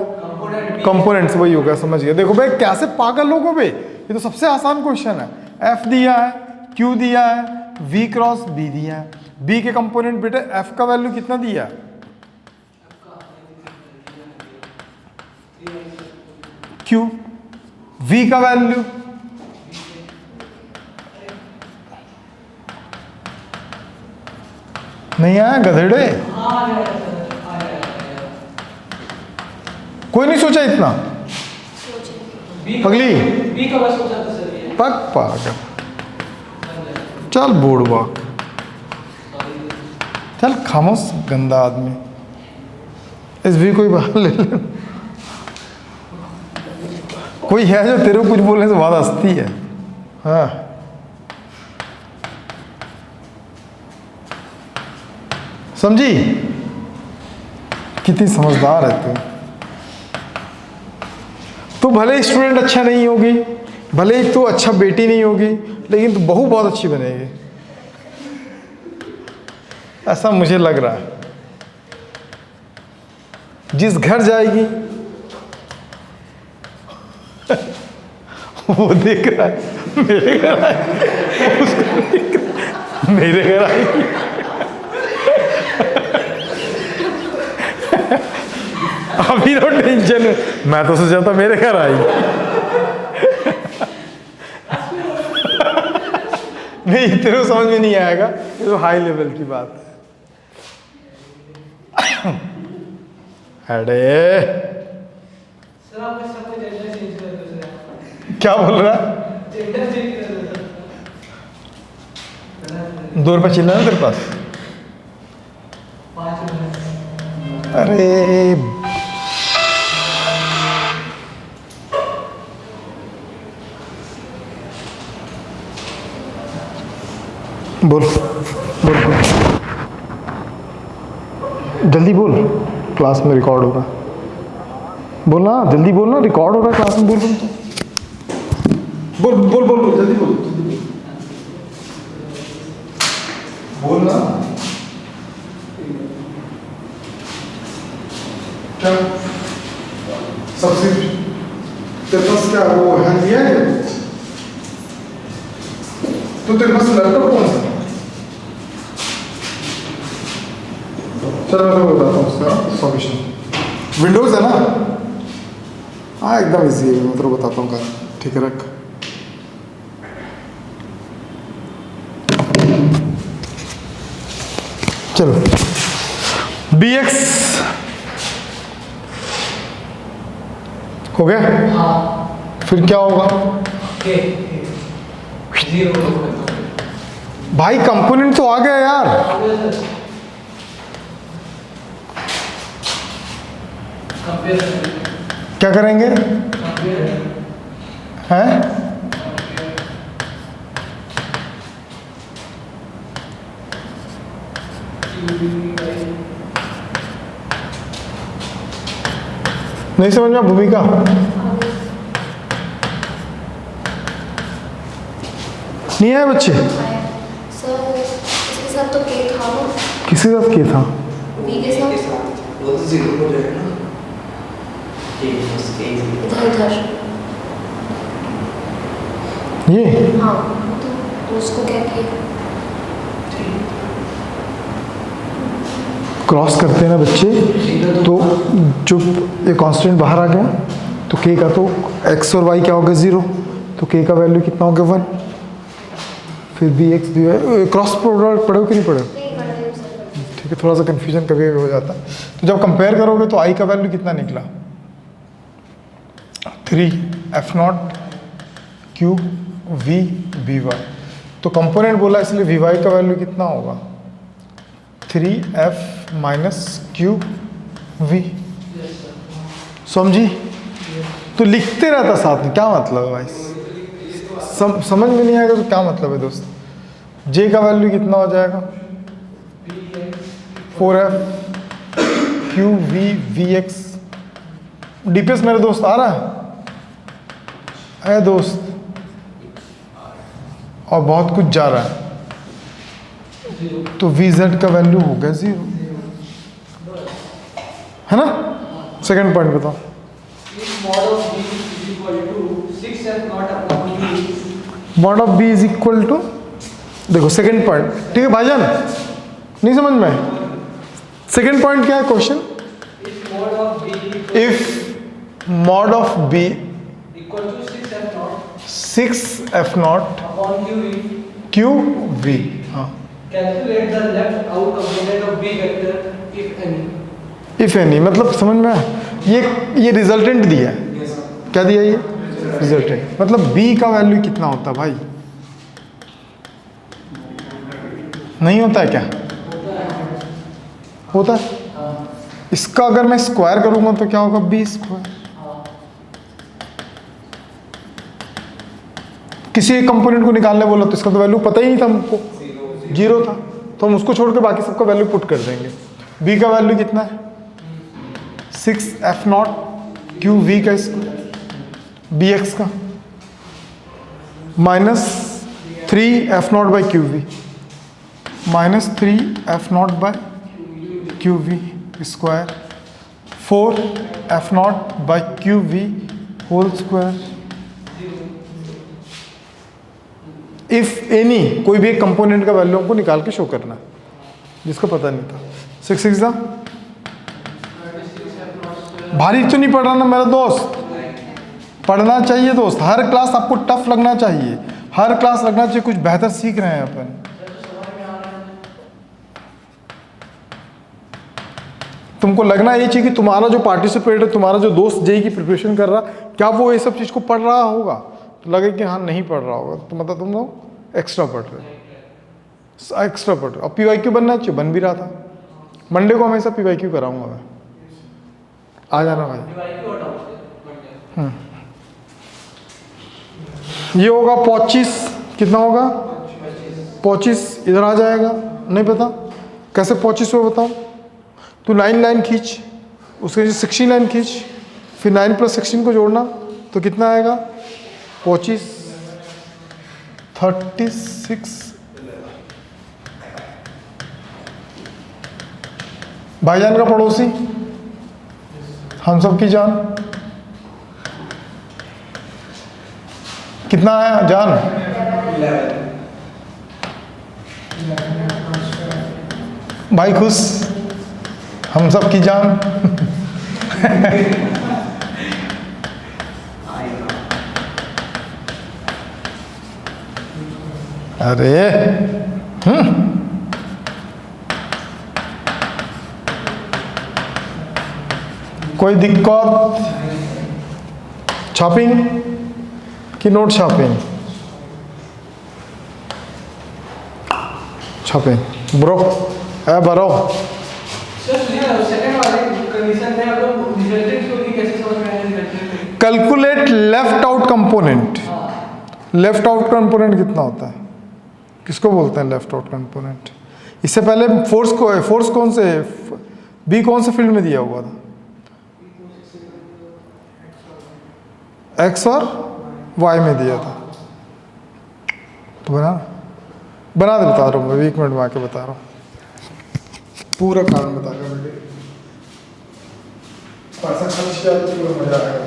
कंपोनेंट्स, वही होगा, समझ गया। देखो भाई कैसे पागल लोगो बे, ये तो सबसे आसान क्वेश्चन है। f दिया है, q दिया है, v क्रॉस b दिया है, b के कंपोनेंट बेटे f का वैल्यू कितना दिया है, q, v का वैल्यू नहीं आया गधेड़े, कोई नहीं सोचा इतना, पगली b का बस सोचा था सर ये, पक पागल, चल बूढ़ चल खामोश गंदा आदमी, इस भी कोई बात ले ले। कोई है जो तेरे को कुछ बोलने से बहुत हंसती है, हाँ। समझी, कितनी समझदार है तू। तो भले स्टूडेंट अच्छा नहीं होगी, भले ही तू अच्छा बेटी नहीं होगी, लेकिन तू बहू बहुत अच्छी बनेगी, ऐसा मुझे लग रहा है। जिस घर जाएगी वो देख रहा है मेरे घर आएगी, उसको देख रहा है मेरे घर आएगी। अभी तो टेंशन है, मैं तो सोचा था मेरे घर आएगी। नहीं तेरे को समझ में नहीं आएगा, ये तो हाई लेवल की बात है। अरे सर आप बस सबको जेंडर चेंज कर दो सर, क्या बोल रहा है, जेंडर चेंज कर दो। 2 रुपये चिल्ला ना तेरे पास, 5 रुपए। अरे बोल बोल बोल, जल्दी बोल, क्लास में रिकॉर्ड हो रहा है, बोलना जल्दी बोलना, रिकॉर्ड हो रहा है क्लास में, बोल बोल बोल बोल बोल जल्दी बोल, बोलना क्या सबसे तेरे पास क्या वो है दिया है, तो तेरे पास लैपटॉप कौन सा, चलो मैं बताता हूँ उसका सॉल्यूशन। विंडोज़ है ना? हाँ एकदम इजी है, मैं तो बताता हूँ कर। ठीक है रख। चलो bx हो गया। हाँ फिर क्या होगा के 0 भाई? कंपोनेंट तो आ गया यार। क्या करेंगे हैं? नहीं समझ में भूमिका? नहीं आए बच्चे? सर इसके साथ तो के था ना, किसी साथ किया था? बी के साथ वो तो 0 हो जाएगा ना। इधर इधर। ये हाँ तो उसको क्या किया? क्रॉस करते हैं ना बच्चे, तो जो ये कांस्टेंट बाहर आ गया तो k का तो x और y क्या होगा 0, तो k का वैल्यू कितना हो गया 1। फिर भी x भी क्रॉस प्रोडक्ट पढ़ो कि नहीं पढ़ो? नहीं पढ़ रही हूँ सर। ठीक है, थोड़ा सा कन्फ्यूजन कभी कभी हो जाता है। तो जब कंपेयर करोगे तो i का वैल्यू कितना निकला 3f0 q v vy। तो कंपोनेंट बोला इसलिए vy का वैल्यू कितना होगा 3f माइनस क्यू वी। समझी? तो लिखते रहता साथ में, क्या मतलब है भाई? समझ में नहीं आएगा तो क्या मतलब है दोस्त? j का वैल्यू कितना हो जाएगा 4f Q V V X. DPS मेरे दोस्त आ रहा है दोस्त? और बहुत कुछ जा रहा है, तो VZ का वैल्यू हो गया 0, है ना? सेकंड पॉइंट बताओ। mod of b is equal to 6f not upon b। Mod of B is equal to, देखो सेकंड पॉइंट, ठीक है भाईजान? नहीं समझ में? सेकंड पॉइंट क्या है question? if mod of b if mod of B equal to 6f not upon qv, Q V. हाँ, calculate the left out component of b vector if any। If any मतलब समझ में आया? ये resultant दिया है। क्या दिया ये? रिजल्टेंट। मतलब b का वैल्यू कितना होता है भाई? नहीं होता है क्या? होता है। इसका अगर मैं स्क्वायर करूंगा तो क्या होगा b स्क्वायर। किसी एक कंपोनेंट को निकालने बोला तो इसका तो वैल्यू पता ही नहीं था हमको, 0 था, तो हम उसको छोड़ के बाकी सबका वैल्यू पुट कर देंगे। b का वैल्यू कितना है 6f नॉट क्यू वी का स्क्वायर bx का minus 3f not by Q V minus 3f not by Q V square 4f not by Q V whole square. If any कोई भी एक कंपोनेंट का value हमको निकाल के शो करना है जिसको पता नहीं था। 6 6 भारी तो नहीं पढ़ रहा ना मेरा दोस्त? पढ़ना चाहिए दोस्त, हर क्लास आपको टफ लगना चाहिए, हर क्लास लगना चाहिए कुछ बेहतर सीख रहे हैं अपन। तुमको लगना ये चाहिए कि तुम्हारा जो पार्टिसिपेट है, तुम्हारा जो दोस्त जेई की प्रिपरेशन कर रहा, क्या वो ये सब चीज़ को पढ़ रहा होगा? तो लगे कि हाँ नहीं पढ़ रहा होगा, तो मतलब तुम लोग एक्स्ट्रा पढ़ रहे हो, एक्स्ट्रा पढ़ रहे हो। अब PYQ बनना चाहिए, बन भी रहा था। मंडे को हमेशा PYQ कराऊंगा मैं, आ जाना भाई। ये होगा 25, कितना होगा 25, इधर आ जाएगा, नहीं पता कैसे 25 हो बताओ? तू 9 लाइन खींच, उसके 16 लाइन खींच, फिर 9 + 16 को जोड़ना तो कितना आएगा 25 36। भाईजान का पड़ोसी, हम सब की जान, कितना आया जान? भाई खुश? हम सब की जान। अरे कोई दिक्कत? छापिंग कि नोट छापिंग? छापिंग ब्रो है बरो। सर सेकंड वाले कंडीशन में आप लोग रिजल्टेंट को भी कैसे समझ में आया resultant? Calculate left out component. Left out component कितना होता है? किसको बोलते हैं लेफ्ट आउट कंपोनेंट? इससे पहले फोर्स कौन से बी कौन से फील्ड में दिया हुआ था? एक्स और वाई में दिया था। तो बना दे, बता रहा हूँ मैं, 1 मिनट में आके बता रहा हूँ पूरा कारण बता रहा हूँ। पैसा खर्च किया तो पूरा मजा आएगा।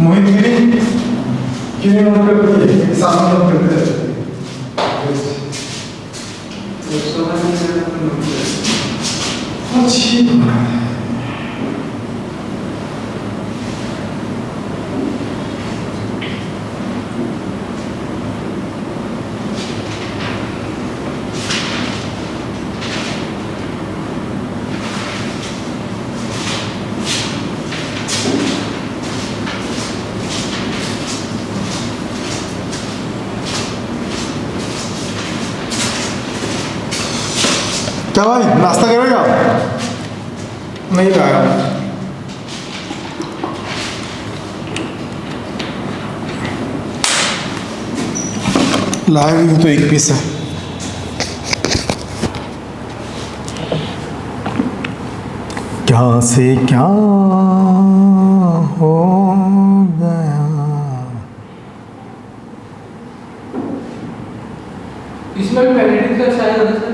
मोहित गिरी क्यों नोट करती है? सामने नोट करते हैं। अच्छी क्या भाई नाश्ता करेगा? नहीं लाया। लाया भी तो 1 पीस है। क्या से क्या हो गया? इसमें भी मैग्नेटिक फ्लक्स आएगा ना सर?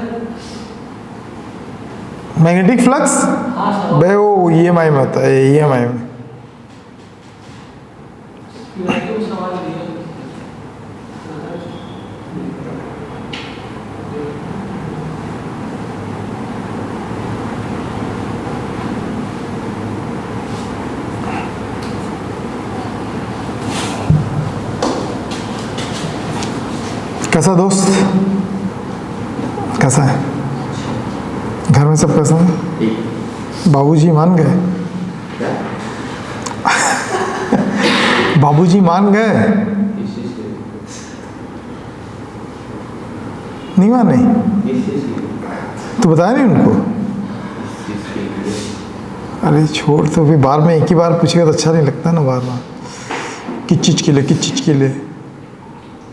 मैग्नेटिक फ्लक्स हाँ सर। भाई वो EMI में होता है, EMI में। क्यों सवाल दिया? कैसा दोस्त? कैसा है? घर में सब कैसा है? बाबूजी मान गए? बाबूजी मान गए? नहीं माने? तो बताया नहीं उनको? अरे छोड़, तो फिर बार में एक ही बार पूछेगा तो अच्छा नहीं लगता ना बार बार। किस चीज़ के लिए, किस चीज़ के लिए?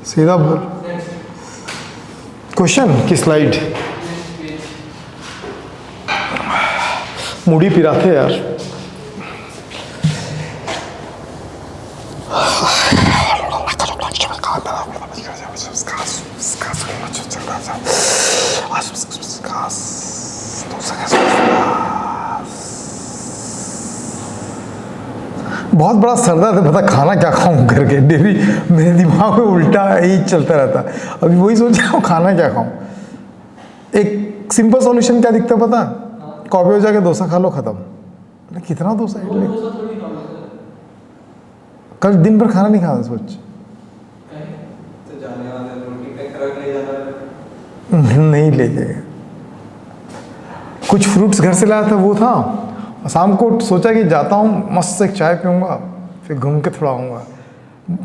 सीधा बोल। क्वेश्चन की स्लाइड मुड़ी पिराते यार। बहुत बड़ा सरदर्द है, पता खाना क्या खाऊं करके डेली मेरे दिमाग में उल्टा ही चलता रहता है। अभी वही सोच रहा हूँ खाना क्या खाऊं। एक सिंपल सॉल्यूशन क्या दिखता है पता? कॉफी हो जाके डोसा खा लो, खत्म। अरे कितना डोसा इडली? कल दिन भर खाना नहीं खाया सोच। तो जाने वाले रोटी पे खरक ले जाना नहीं ले जाएगा। कुछ फ्रूट्स घर से लाया था वो था, और शाम को सोचा कि जाता हूँ मस्त से एक चाय पीऊँगा, फिर घूम के थोड़ा आऊँगा।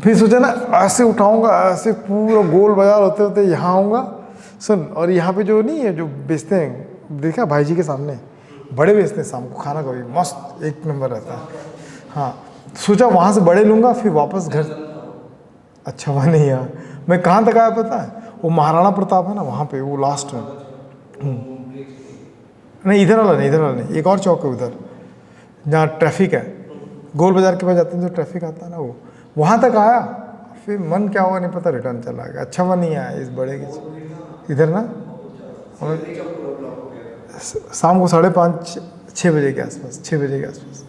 फिर सोचा ना ऐसे उठाऊँगा, ऐसे पूरा गोल बाजार होते होते यहाँ आऊँगा। सुन, और यहाँ पे जो नहीं है जो बेचते हैं, देखा भाई जी के सामने बड़े बेचते हैं शाम को खाना, कभी मस्त एक नंबर रहता है। हाँ, सोचा वहाँ से बड़े लूँगा फिर वापस घर। अच्छा वह नहीं यार, मैं कहाँ तक आया पता है, वो महाराणा प्रताप है ना वहाँ पे, वो लास्ट में। नहीं इधर वाला नहीं, इधर वाला नहीं, एक और चौक है उधर जहाँ ट्रैफिक है, गोल बाजार के पास जाते हैं जो ट्रैफिक आता है ना, वो वहाँ तक आया। फिर मन क्या हुआ नहीं पता, रिटर्न चला गया। अच्छा वो नहीं आया इस बड़े के इधर ना, और शाम को 5:30-6 बजे के आसपास, 6 बजे के आसपास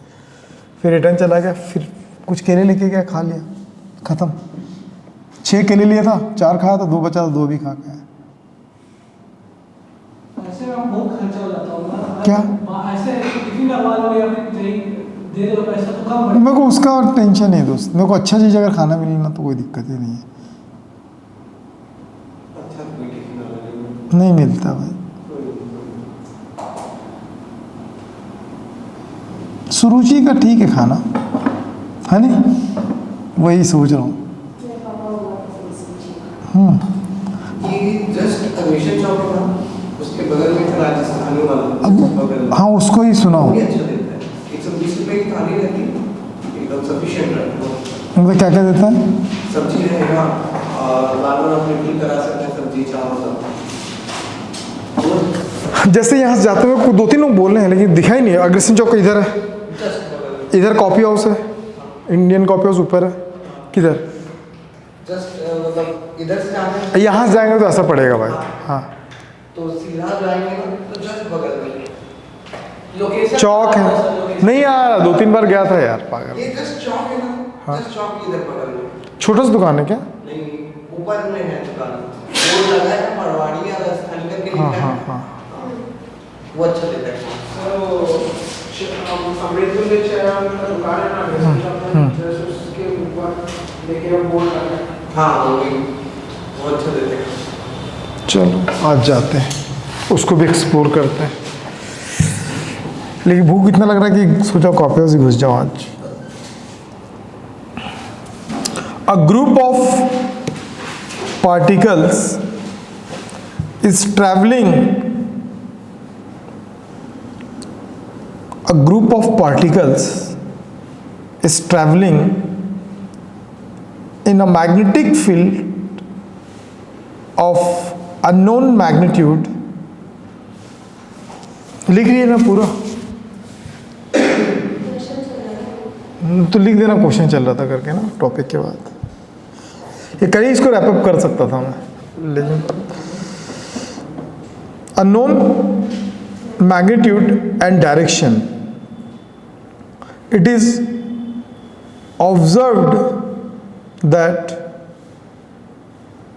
फिर रिटर्न चला गया। फिर कुछ केले लेके गया, खा लिया, ख़त्म। 6 केले लिया था, 4 खाया था, 2 बचा था, 2 भी खा गया। ऐसे में बहुत खर्चा हो जाता होगा क्या? ऐसे टिफिन लगवा लो या फिर दे दो पैसा तो कम बढ़े। मेरे को उसका टेंशन नहीं दोस्त, मेरे को अच्छा चीज़ अगर खाना मिले ना तो कोई दिक्कत ही नहीं है। अच्छा कोई टिफिन वाला नहीं मिलता भाई। सुरुचि का ठीक है खाना, है नहीं, वही सोच रहा हूँ। ये जस्ट मिशन चौक है ना, उसके बगल में था राजस्थानी वाला अब हाँ उसको ही सुनाओ। वो भी अच्छा देता है। 120 रुपए की थाली रहती है, एकदम सफिशिएंट रहता है। मतलब क्या क्या देता है? सब्जी रहेगा और लाल आप रिफिल करा सकते हैं, सब्जी चावल सब। जैसे यहाँ से जाते हुए 2-3 लोग बोल रहे हैं लेकिन दिखाई नहीं है। अग्रसेन चौक इधर है, इधर कॉफी हाउस है, इंडियन कॉफी हाउस ऊपर है। किधर? जस्ट मतलब इधर से आने यहाँ से जाएंगे तो ऐसा पड़ेगा भाई। हाँ तो सीधा जाएंगे ना तो जस्ट बगल में लोकेशन चौक है। नहीं यार 2-3 बार गया था यार, पागल। ये जस्ट चौक है ना, जस्ट चौक के इधर बगल में। छोटा सा दुकान है क्या? नहीं ऊपर में है दुकान, वो लगा है मरवाड़ी या राजस्थानी करके लिखा हाँ है। हाँ हाँ। वो अच्छा देता है। अमृतपुर में चाय का दुकान है ना, जैसे उसके ऊपर देखिए बोर्ड लगा है। हाँ वो भी वो अच्छा देते हैं। चलो आज जाते हैं, उसको भी एक्सप्लोर करते हैं। लेकिन भूख इतना लग रहा है कि सोचा कॉफी हाउस ही घुस जाओ आज। A group of particles is traveling. A group of particles is traveling in a magnetic field of unknown magnitude. लिख रही है ना पूरा? तो लिख देना क्वेश्चन चल रहा था करके ना टॉपिक के बाद। ये कहीं इसको रैप अप कर सकता था मैं, लेकिन unknown magnitude and direction. It is observed that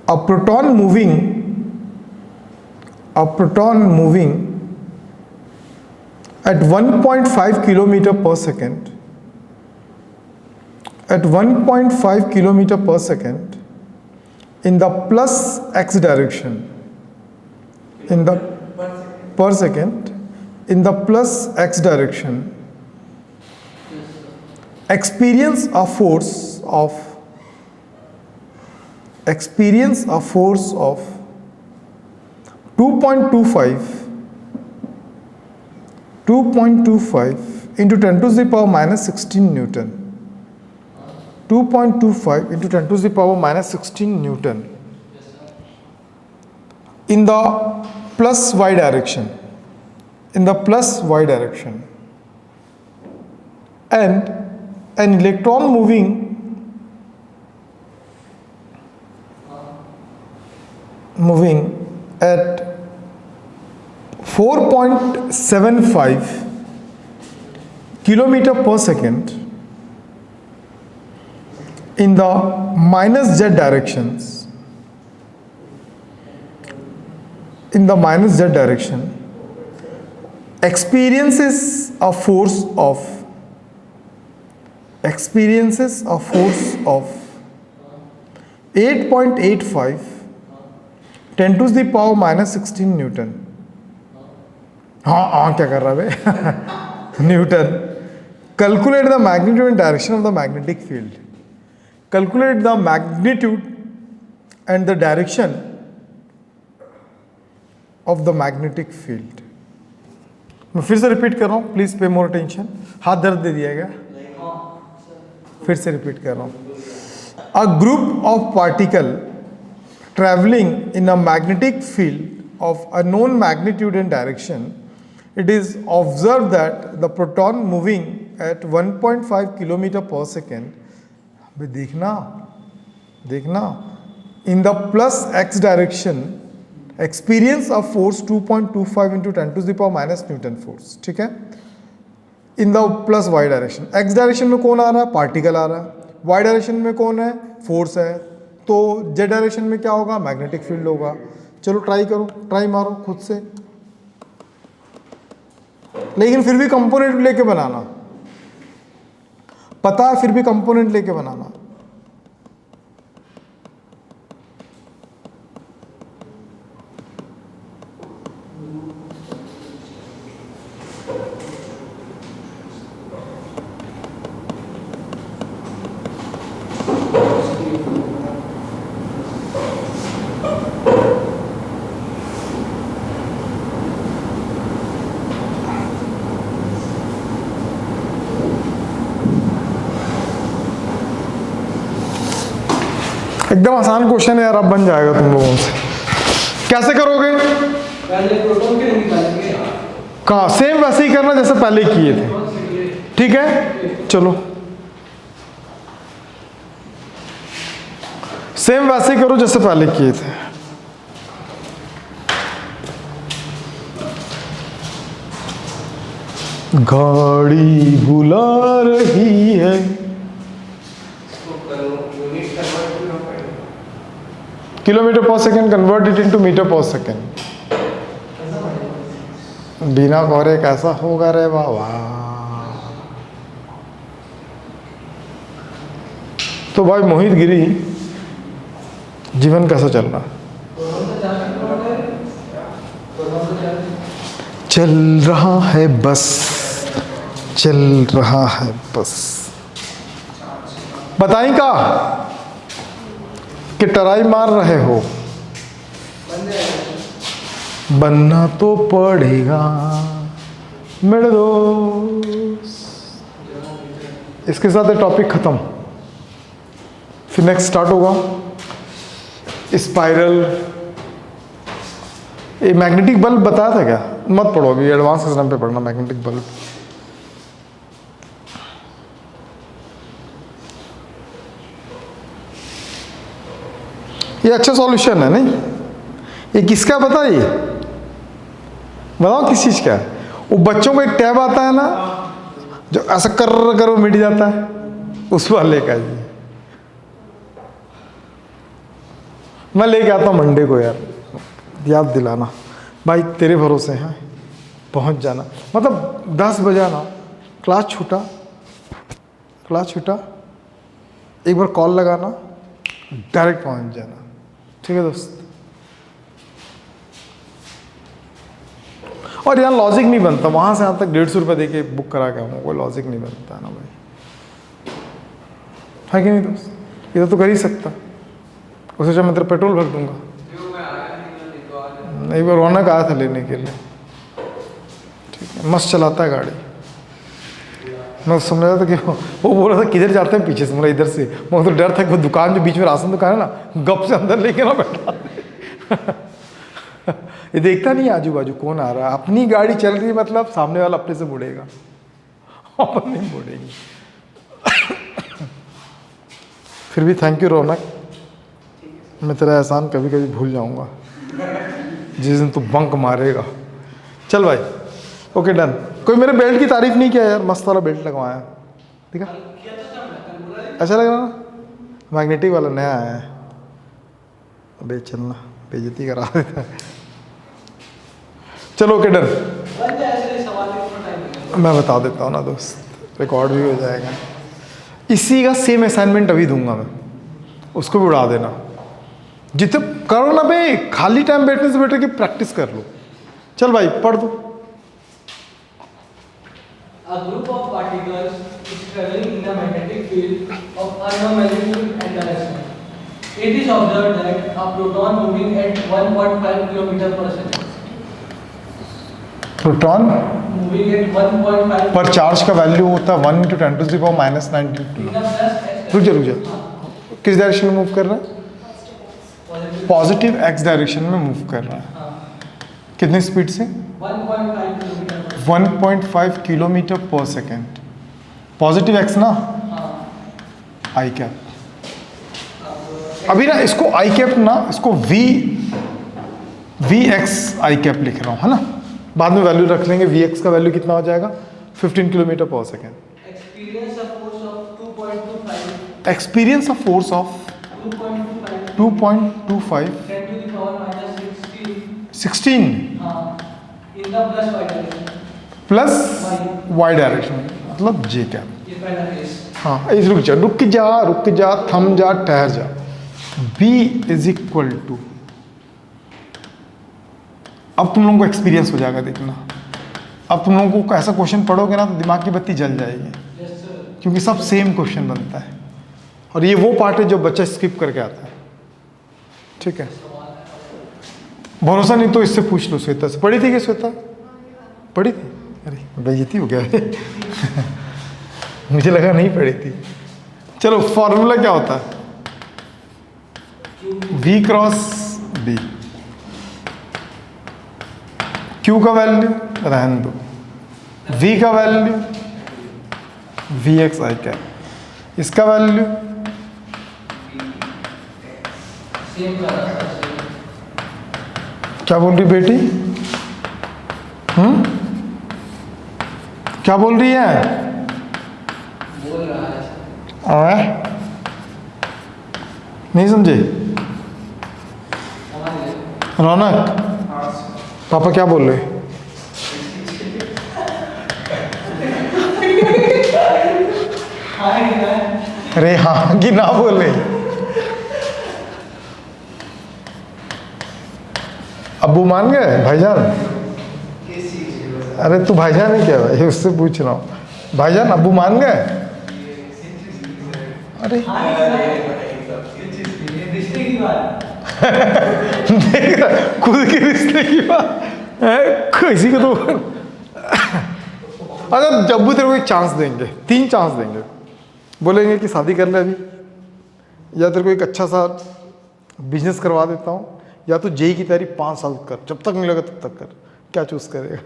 a proton moving at 1.5 kilometer per second, at 1.5 kilometer per second in the plus x direction, in the per second in the plus x direction, experience a force of 2.25 into 10 to the power minus 16 Newton. 2.25 into 10 to the power minus 16 Newton in the plus y direction, and an electron moving at 4.75 kilometer per second in the minus z directions, experiences a force of experiences a force of 8.85 10 to the power minus 16 Newton. हाँ क्या कर रहा है Newton. Calculate the magnitude and direction of the magnetic field. Calculate the magnitude and the direction of the magnetic field. मैं फिर से repeat कर रहा हूँ, प्लीज पे मोर अटेंशन। हाथ दर्द दे दिया गया, फिर से रिपीट कर रहा हूँ। A group of particle travelling in a magnetic field of a known magnitude and direction, it is observed that the proton moving at 1.5 kilometer per second, अबे देखना in the plus x direction experience a force 2.25 into 10 to the power minus Newton force, ठीक है। in the plus y direction, x direction में कौन आ रहा है, particle आ रहा है, y डायरेक्शन में कौन है, फोर्स है, तो z डायरेक्शन में क्या होगा, मैग्नेटिक फील्ड होगा। चलो ट्राई करो, ट्राई मारो खुद से, लेकिन फिर भी कंपोनेंट लेके बनाना, पता है फिर भी कंपोनेंट लेके बनाना। एकदम आसान क्वेश्चन है यार, अब बन जाएगा तुम लोगों से। कैसे करोगे, पहले प्रोटॉन के लिए निकालेंगे। कहाँ, सेम वैसे ही करना जैसे पहले किए थे, ठीक है। चलो सेम वैसे ही करो जैसे पहले किए थे। गाड़ी बुला रही है, kilometre per second convert it into metre per second. बिना गौरे कैसा होगा रे बाबा। तो भाई मोहित गिरी, जीवन कैसा चल रहा? चल रहा है बस, चल रहा है बस। बताई का कि टराई मार रहे हो, बनना तो पड़ेगा मेरे दोस्त। इसके साथ ये टॉपिक खत्म, फिर नेक्स्ट स्टार्ट होगा स्पाइरल। ये मैग्नेटिक बल्ब बताया था क्या, मत पढ़ो अभी, एडवांस एग्जाम पे पढ़ना मैग्नेटिक बल्ब। ये अच्छा सॉल्यूशन है नहीं? ये किसका पता है, ये बताओ किस चीज़ का है? वो बच्चों को एक टैब आता है ना, जो ऐसा कर मिट जाता है, उस वाले का जी। मैं लेके आता हूँ मंडे को यार, याद दिलाना भाई, तेरे भरोसे हैं, पहुँच जाना। मतलब 10 बजे ना, क्लास छूटा, एक बार कॉल लगाना, डायरेक्ट पहुँच जाना, ठीक है दोस्त। और यहाँ लॉजिक नहीं बनता, वहाँ से यहाँ तक 150 रुपये दे के बुक करा के आऊँ, कोई लॉजिक नहीं बनता है ना भाई, है कि नहीं दोस्त? इधर तो कर ही सकता, उसे जब मैं तेरा पेट्रोल भर दूंगा। नहीं, वो रौनक आया था लेने के लिए, ठीक है, मस्त चलाता है गाड़ी। मैं समझ रहा था कि वो बोल रहा था किधर जाते हैं, पीछे से, मतलब इधर से। मैं तो डर था कि वो दुकान जो बीच में राशन दुकान है ना, गप से अंदर लेके ना बैठा ये देखता नहीं आजू बाजू कौन आ रहा है। अपनी गाड़ी चल रही है, मतलब सामने वाला अपने से मुड़ेगा, अपन नहीं मुड़ेगी। फिर भी थैंक यू रौनक, मैं तेरा एहसान कभी कभी भूल जाऊंगा जिस दिन तू बंक मारेगा। चल भाई, ओके डन। कोई मेरे बेल्ट की तारीफ नहीं किया यार, मस्त वाला बेल्ट लगवाया, ठीक है, अच्छा लग रहा ना? मैग्नेटिक वाला नया आया है, अबे चलना, बेइज्जती करा देता है। चलो ओके डन। मैं बता देता हूँ ना दोस्त, रिकॉर्ड भी हो जाएगा। इसी का सेम असाइनमेंट अभी दूंगा मैं, उसको भी उड़ा देना। जितने करो ना भाई, खाली टाइम बैठने से बेटर कि प्रैक्टिस कर लो। चल भाई पढ़ दो। A group of particles is traveling in a magnetic field of unknown magnitude and direction. It is observed that a proton moving at 1.5 km per second. Proton Moving at 1.5 पर charge का value होता है 1 × 10⁻⁻92। in a plus रुक जा। किस direction में move कर रहा है? पॉजिटिव एक्स डायरेक्शन में मूव कर रहा है। कितनी स्पीड से? 1.5 km. 1.5 kilometre per second. Positive x ना, आई कैप। अभी ना इसको आई कैप ना, इसको वी एक्स आई कैप लिख रहा हूँ, है ना। बाद में वैल्यू रख लेंगे। वी एक्स का वैल्यू कितना हो जाएगा? 15 kilometre per second. Experience a force of 2.25. Experience of force of 2.25. 2.25 10 to the power minus 16. 16 In the plus y direction. Plus Y direction, मतलब जे कैप। ये पहला केस. हाँ, इस रुक जा, थम जा, ठहर जा। B इज इक्वल टू, अब तुम लोगों को एक्सपीरियंस हो जाएगा, देखना। अब तुम लोगों को ऐसा क्वेश्चन पढ़ोगे ना तो दिमाग की बत्ती जल जाएगी, Yes sir. क्योंकि सब सेम क्वेश्चन बनता है। और ये वो पार्ट है जो बच्चा स्किप करके आता है, ठीक है। भरोसा नहीं तो इससे पूछ लो, श्वेता से। पढ़ी थी क्या श्वेता? पढ़ी थी? अरे बेइज्जती हो गया मुझे लगा नहीं पढ़ी थी। चलो, फॉर्मूला क्या होता है? V cross B। Q का वैल्यू रहने दो, V का वैल्यू Vx आई कैप, इसका वैल्यू Same कर रहा था. क्या बोल रही बेटी? क्या बोल रही है? बोल रहा है. नहीं समझे? हमारे रौनक, पापा क्या बोल रहे? अरे हाँ कि ना बोले? अब्बू मान गए भाईजान? अरे तू भाईजान है क्या भाई? उससे पूछ रहा हूँ। भाईजान अब्बू मान गए? अरे रिश्ते की बात. देख रहा, खुद के रिश्ते की बात है, किसी को तो। अगर जब भी तेरे को एक चांस देंगे, 3 चांस देंगे, बोलेंगे कि शादी कर ले अभी, या तेरे को एक अच्छा सा बिजनेस करवा देता हूँ, या तो जेई की तैयारी 5 साल कर, जब तक मिलेगा तब तक कर, क्या चूज करेगा?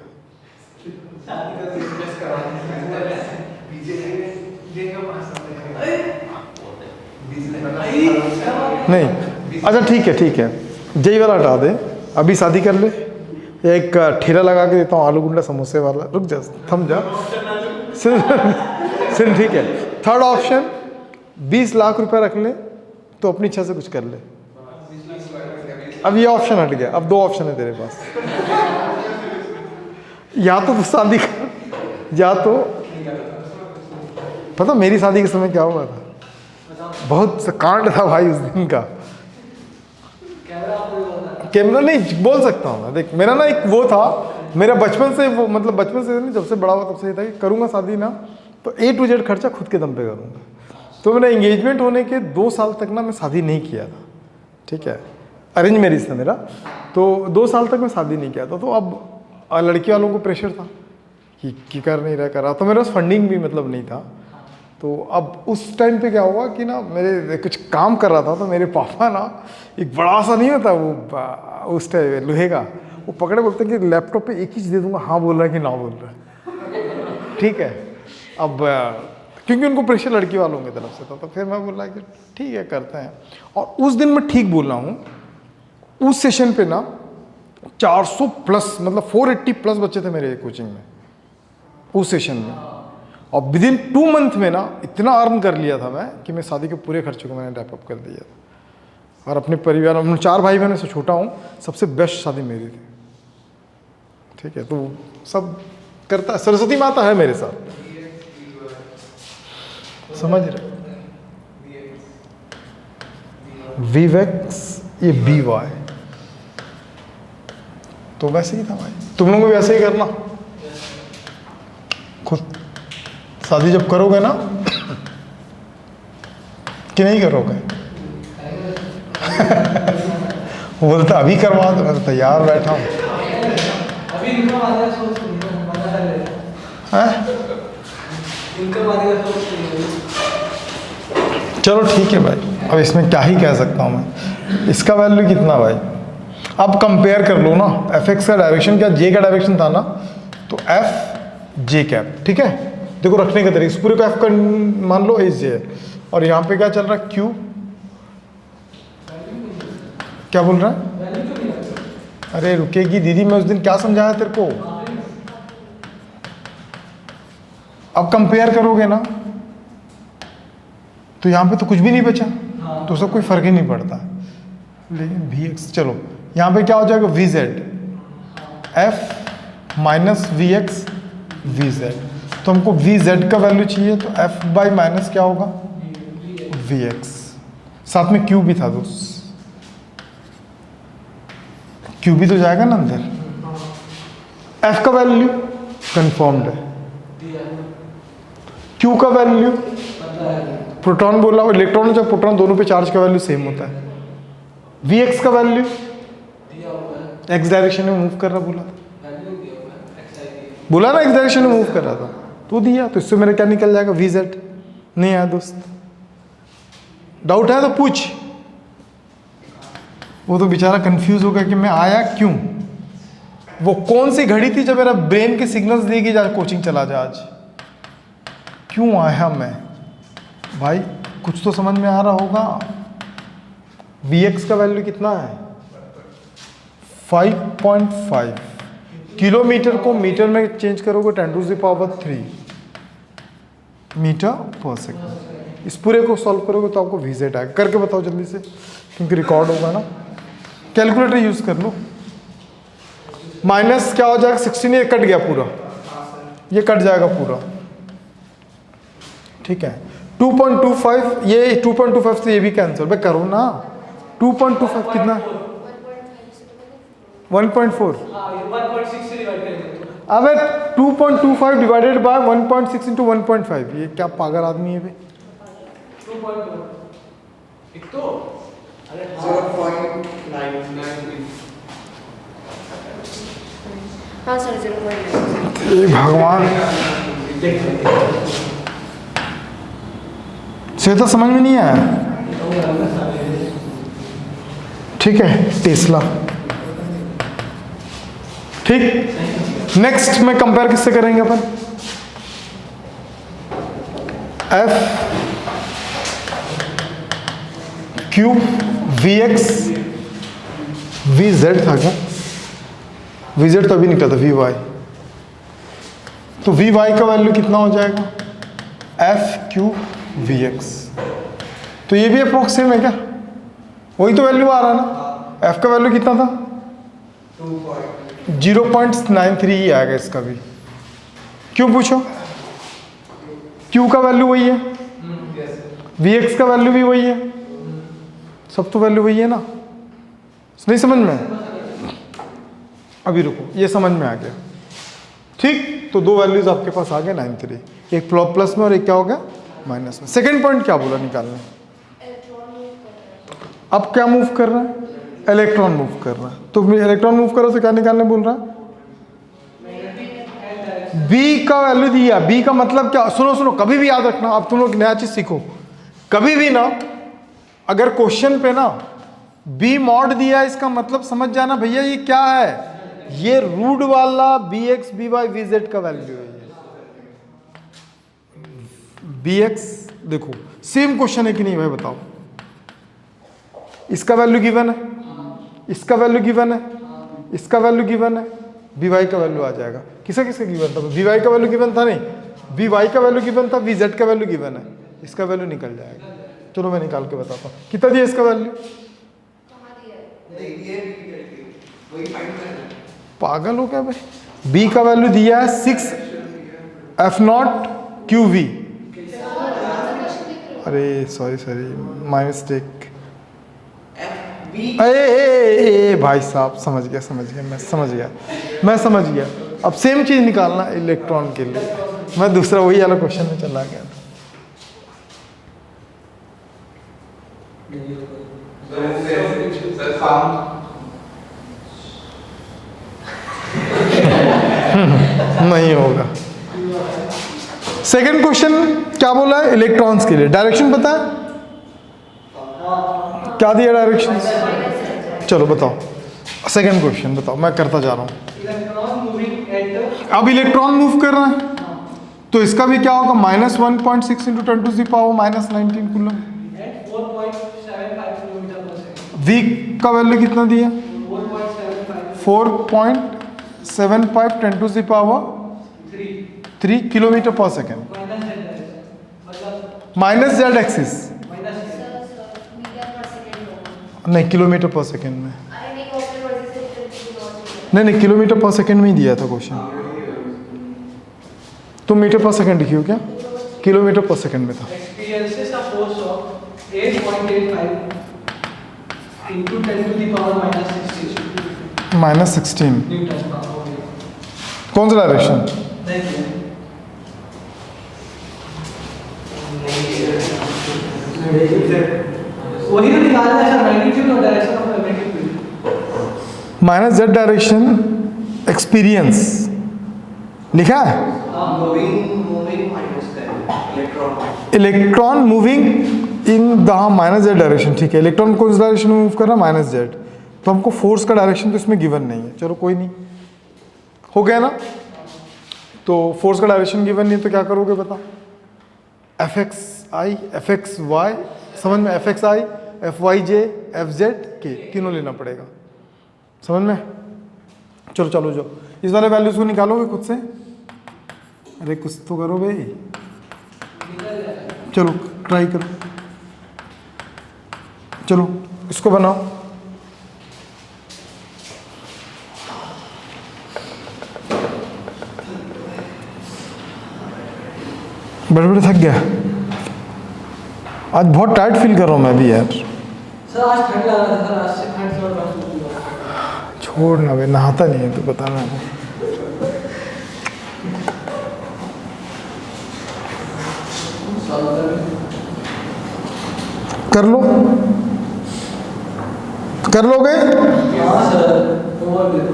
नहीं, अच्छा ठीक है, जेई वाला हटा दे, अभी शादी कर ले। एक ठेला लगा के देता हूँ, आलू गुंडा समोसे वाला। रुक जा, थम जा, सुन, ठीक है। थर्ड ऑप्शन, 20 लाख रुपए रख ले तो अपनी इच्छा से कुछ कर ले। अब ये ऑप्शन हट गया, अब 2 ऑप्शन है तेरे पास। या तो तू शादी कर, या तो पता मेरी शादी के समय क्या हुआ था? बहुत कांड था भाई उस दिन का। कैमरा नहीं बोल सकता हूँ मैं। देख, मेरा ना एक वो था, मेरा बचपन से वो, मतलब बचपन से नहीं, जब से बड़ा हुआ तब से ये था कि करूँगा शादी ना तो A to Z खर्चा खुद के दम पे करूँगा। तो मेरा एंगेजमेंट होने के 2 साल तक ना मैं शादी नहीं किया था, ठीक है। अरेंज मैरिज था मेरा, तो 2 साल तक मैं शादी नहीं किया था। तो अब लड़की वालों को प्रेशर था कि कर नहीं रहा, कर रहा, तो मेरे पास फंडिंग भी मतलब नहीं था। तो अब उस टाइम पे क्या हुआ कि ना, मेरे कुछ काम कर रहा था तो मेरे पापा ना, एक बड़ा सा नहीं होता वो उस टाइम लोहे का, वो पकड़े बोलते हैं कि लैपटॉप पे एक ही चीज़ दे दूंगा, हाँ बोल रहा है कि ना बोल रहा है, ठीक है। अब क्योंकि उनको प्रेशर लड़की वालों की तरफ से था, तो फिर मैं बोल रहा कि ठीक है करते हैं। और उस दिन मैं ठीक बोल रहा हूँ, उस सेशन पे ना 400 प्लस, मतलब 480 प्लस बच्चे थे मेरे कोचिंग में उस सेशन में। और विद इन 2 मंथ में ना इतना अर्न कर लिया था मैं कि मैं शादी के पूरे खर्चे को मैंने रैप अप कर दिया था। और अपने परिवार, हम 4 भाई बहनों से छोटा हूँ, सबसे बेस्ट शादी मेरी थी, ठीक है। तो सब करता, सरस्वती माता है मेरे साथ। समझ रहे? Vx ये By, तो वैसे ही था भाई, तुम लोग भी वैसे ही करना खुद शादी जब करोगे ना कि नहीं करोगे? वो बोलता अभी करवा दो, मैं तो तैयार बैठा हूँ। अभी इनकम आने का सोच नहीं है, मना कर रहे हैं। इनकम आने का सोच नहीं है। चलो ठीक है भाई, अब इसमें क्या ही कह सकता हूँ मैं। इसका वैल्यू कितना भाई, अब कंपेयर कर लो ना, एफ एक्स का डायरेक्शन क्या जे का डायरेक्शन था ना, तो एफ जे कैप, ठीक है। देखो रखने का तरीका, इस पूरे को एफ का मान लो एज जे है, और यहाँ पे क्या चल रहा है क्यू, क्या बोल रहा है? अरे रुकेगी दीदी, मैं उस दिन क्या समझाया तेरे को। अब कंपेयर करोगे ना तो यहाँ पे तो कुछ भी नहीं बचा, तो सब कोई फर्क ही नहीं पड़ता। लेकिन वी एक्स, चलो यहाँ पे क्या हो जाएगा, V Z F minus V X V Z, तो हमको वी जेड का वैल्यू चाहिए, तो एफ बाई माइनस क्या होगा, वी एक्स, साथ में क्यू भी था दोस्त, क्यू भी तो जाएगा ना अंदर। एफ का वैल्यू कंफर्म्ड है, क्यू का वैल्यू प्रोटॉन बोला, इलेक्ट्रॉन और प्रोटॉन दोनों पे चार्ज का वैल्यू सेम होता है। वी एक्स का वैल्यू एक्स डायरेक्शन में मूव कर रहा, बोला ना एक्स डायरेक्शन में मूव कर रहा था, तो दिया, तो इससे मेरा क्या निकल जाएगा, वी जेड। नहीं आया दोस्त, डाउट है तो पूछ। वो तो बेचारा कंफ्यूज हो गया कि मैं आया क्यों, वो कौन सी घड़ी थी जब मेरा ब्रेन के सिग्नल्स देगी जा कोचिंग चला जा, आज क्यों आया मैं भाई, कुछ तो समझ में आ रहा होगा। Vx का वैल्यू कितना है, 5.5, किलोमीटर को मीटर में चेंज करोगे 10⁻³ मीटर पर सेकंड। इस पूरे को सॉल्व करोगे तो आपको Vz आएगा, करके बताओ जल्दी से, क्योंकि रिकॉर्ड होगा ना। कैलकुलेटर यूज कर लो, माइनस क्या हो जाएगा 16, ये कट गया पूरा, ये कट जाएगा पूरा, ठीक है। 2.25, ये 2.25 से ये भी कैंसिल, भाई करो ना। 2.25 कितना, 1.4, अबे 2.25 डिवाइडेड बाय 1.6 इंटू 1.5, ये क्या पागल आदमी है भाई। 0.993। हाँ सर 0.9। ये भगवान से तो समझ में नहीं आया, ठीक है। टेस्ला, ठीक। नेक्स्ट में कंपेयर किससे करेंगे अपन, F Q V X V Z था क्या, वी जेड तो अभी निकला था, वी वाई, तो वी वाई का वैल्यू कितना हो जाएगा, एफ क्यू वी एक्स, तो ये भी अप्रोक्सीमेट है क्या, वही तो वैल्यू आ रहा है ना। एफ का वैल्यू कितना था, 0.93 ही आएगा इसका भी। क्यों पूछो, क्यू का वैल्यू वही है, वी एक्स का वैल्यू भी वही है, सब तो वैल्यू वही है ना। नहीं समझ में, अभी रुको, ये समझ में आ गया, ठीक। तो दो वैल्यूज आपके पास आ गए 93, एक प्लस में और एक क्या हो गया माइनस में। सेकंड पॉइंट क्या बोला निकालने, अब क्या मूव कर रहा है, इलेक्ट्रॉन मूव कर रहा है, तो इलेक्ट्रॉन मूव कर रहा है तो क्या निकालने बोल रहा है, बी का वैल्यू दिया। बी का मतलब क्या, सुनो सुनो, कभी भी याद रखना, अब तुम लोग नया चीज सीखो, कभी भी ना अगर क्वेश्चन पे ना बी मॉड दिया, इसका मतलब समझ जाना भैया ये क्या है, ये रूट वाला B X B Y V Z का वैल्यू है। बी एक्स देखो सेम क्वेश्चन है कि नहीं भाई बताओ, इसका वैल्यू गिवन है, इसका वैल्यू गिवन है, इसका वैल्यू गिवन है, बी वाई का वैल्यू आ जाएगा। किसका किसका गिवन था, बी वाई का वैल्यू गिवन था नहीं, बी वाई का वैल्यू गिवन था, वी जेड का वैल्यू गिवन है, इसका वैल्यू निकल जाएगा। चलो मैं निकाल के बताता हूँ कितना दिया इसका वैल्यू, पागल हो गया भाई। बी का वैल्यू दिया है 6 F0 QV, अरे सॉरी माय मिस्टेक। बी ए भाई साहब समझ गया मैं समझ गया। अब सेम चीज़ निकालना इलेक्ट्रॉन के लिए, मैं दूसरा वही वाला क्वेश्चन में चला गया था। नहीं होगा। सेकंड क्वेश्चन क्या बोला है इलेक्ट्रॉन्स के लिए? डायरेक्शन पता है क्या दिया डायरेक्शन? चलो बताओ सेकंड क्वेश्चन बताओ, मैं करता जा रहा हूँ। इलेक्ट्रॉन मूविंग एट अब इलेक्ट्रॉन मूव कर रहा है तो इसका भी क्या होगा? -1.6 × 10⁻19 कूलम। at 4.75 किलोमीटर पर सेकंड। वी का वैल्यू कितना दिया? 4.75 4.75 10⁻3 kilometre per second minus minus Z direction, मतलब जेड एक्सिस, माइनस मीटर पर सेकंड होगा। नहीं किलोमीटर पर सेकेंड में, अरे नहीं ऑप्शन वर्ड से नहीं किलोमीटर पर सेकेंड में ही दिया था क्वेश्चन। तुम मीटर पर सेकेंड लिखी हो क्या? किलोमीटर पर सेकेंड में था। experiences a force of 8.85 into 10⁻⁻16 -16 Newton का हो गया। कौन सा डायरेक्शन? देखिए वही तो निकालना है सर, मैग्नीट्यूड और direction of magnetic field. Minus Z direction experience लिखा है। Moving minus electron electron moving in the minus Z direction, ठीक है। इलेक्ट्रॉन को इस डायरेक्शन में मूव कर रहा है माइनस जेड, तो हमको फोर्स का डायरेक्शन तो इसमें गिवन नहीं है। चलो कोई नहीं, हो गया ना। तो फोर्स का डायरेक्शन गिवन नहीं है तो क्या करोगे बता? Fxi Fxy समझ में, Fxi Fyj Fz के तीनों लेना पड़ेगा, समझ में। चलो चलो जो इस वाले वैल्यूज को निकालोगे खुद से, अरे कुछ तो करो भाई, चलो ट्राई करो, चलो इसको बनाओ। बड़े बड़े थक गया आज, बहुत टाइट फील कर रहा हूँ मैं भी यार। सर आज ठंड लग रहा था सर, आज से ठंड से और महसूस हुआ। छोड़ ना भाई, नहाता नहीं है तो पता ना। कर लो, कर लोगे? हाँ सर, और दे दो,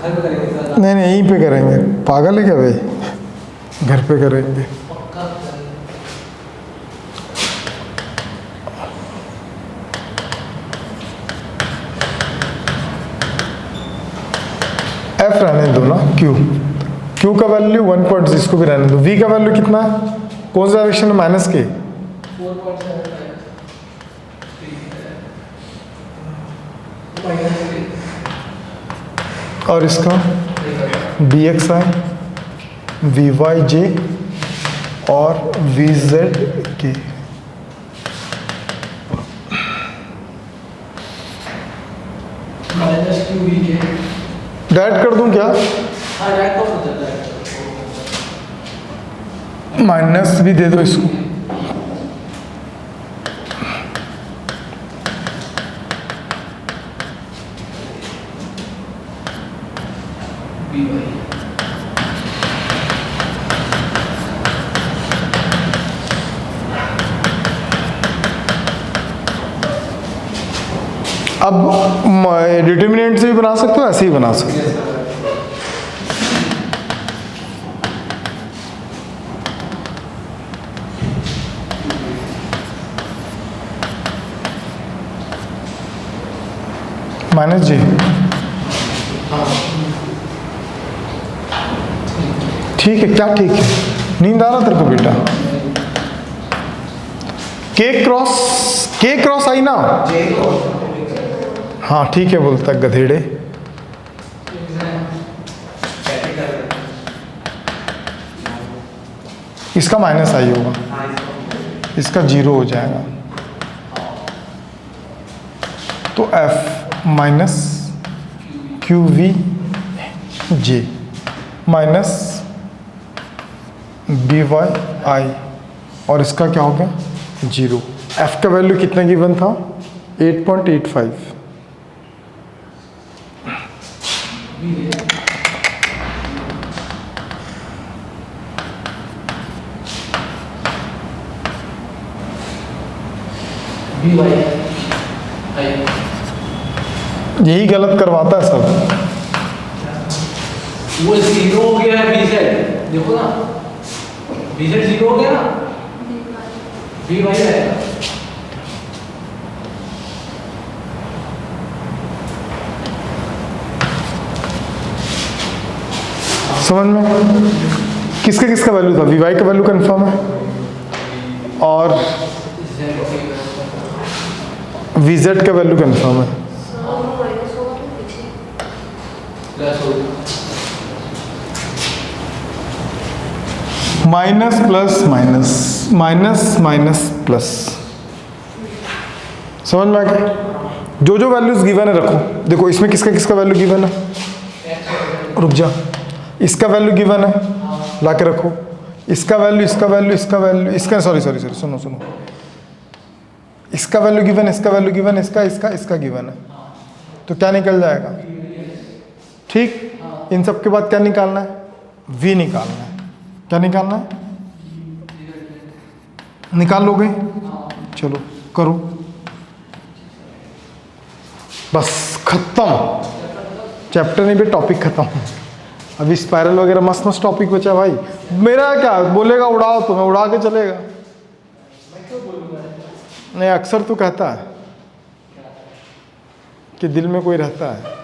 घर पे करेंगे सर। नहीं नहीं यहीं पे करेंगे, पागल है क्या भाई? घर पे करेंगे। पक्का करेंगे। एफ रहने दो ना, क्यू का वैल्यू 1.6, इसको भी रहने दो। वी का वैल्यू कितना है? कौन सा डायरेक्शन है? माइनस के 4.75 और इसका B X I V Y J और वी जेड के। माइनस क्यू वी के। डायरेक्ट कर दूं क्या? हाँ डायरेक्ट तो हो जाता है। माइनस भी दे दो इसको। बी वाई अब डिटर्मिनेंट से भी बना सकते हो, ऐसे ही बना सकते हो। माइनस जी, ठीक है क्या? ठीक है, नींद आ रहा तेरे को बेटा? के क्रॉस आई ना? हाँ ठीक है बोलता गधेड़े। इसका माइनस आई होगा, इसका 0 हो जाएगा। तो F minus Q V J minus B Y I, और इसका क्या हो गया? 0। एफ का वैल्यू कितना गिवन था? 8.85। बी वाई आई यही गलत करवाता है सब। वो 0 हो गया है बीजेड, देखो ना बीजेड 0 हो गया ना, बी वाई आएगा। समझ में? किसका किसका वैल्यू था? वी वाई का वैल्यू कंफर्म है और वी जेड का वैल्यू कंफर्म है। माइनस होगा तो पीछे प्लस हो गया। Minus plus minus, minus minus plus. समझ में आ गया? जो जो वैल्यूज गिवन है रखो। देखो इसमें किसका किसका वैल्यू गिवन है? रुक जा, इसका वैल्यू गिवन है, ला के रखो। इसका वैल्यू, इसका वैल्यू, इसका वैल्यू, इसका सॉरी सॉरी सॉरी सुनो सुनो, इसका वैल्यू गिवन, इसका वैल्यू गिवन, इसका इसका इसका गिवन है, तो क्या निकल जाएगा? ठीक। इन सब के बाद क्या निकालना है? वी निकालना है। क्या निकालना है? निकाल लोगे? चलो करो, बस खत्म। चैप्टर नहीं भी, टॉपिक खत्म। अभी स्पाइरल वगैरह मस्त मस्त टॉपिक बचा भाई। मेरा क्या बोलेगा, उड़ाओ तो मैं उड़ा के चलेगा। नहीं, अक्सर तू कहता है कि दिल में कोई रहता है।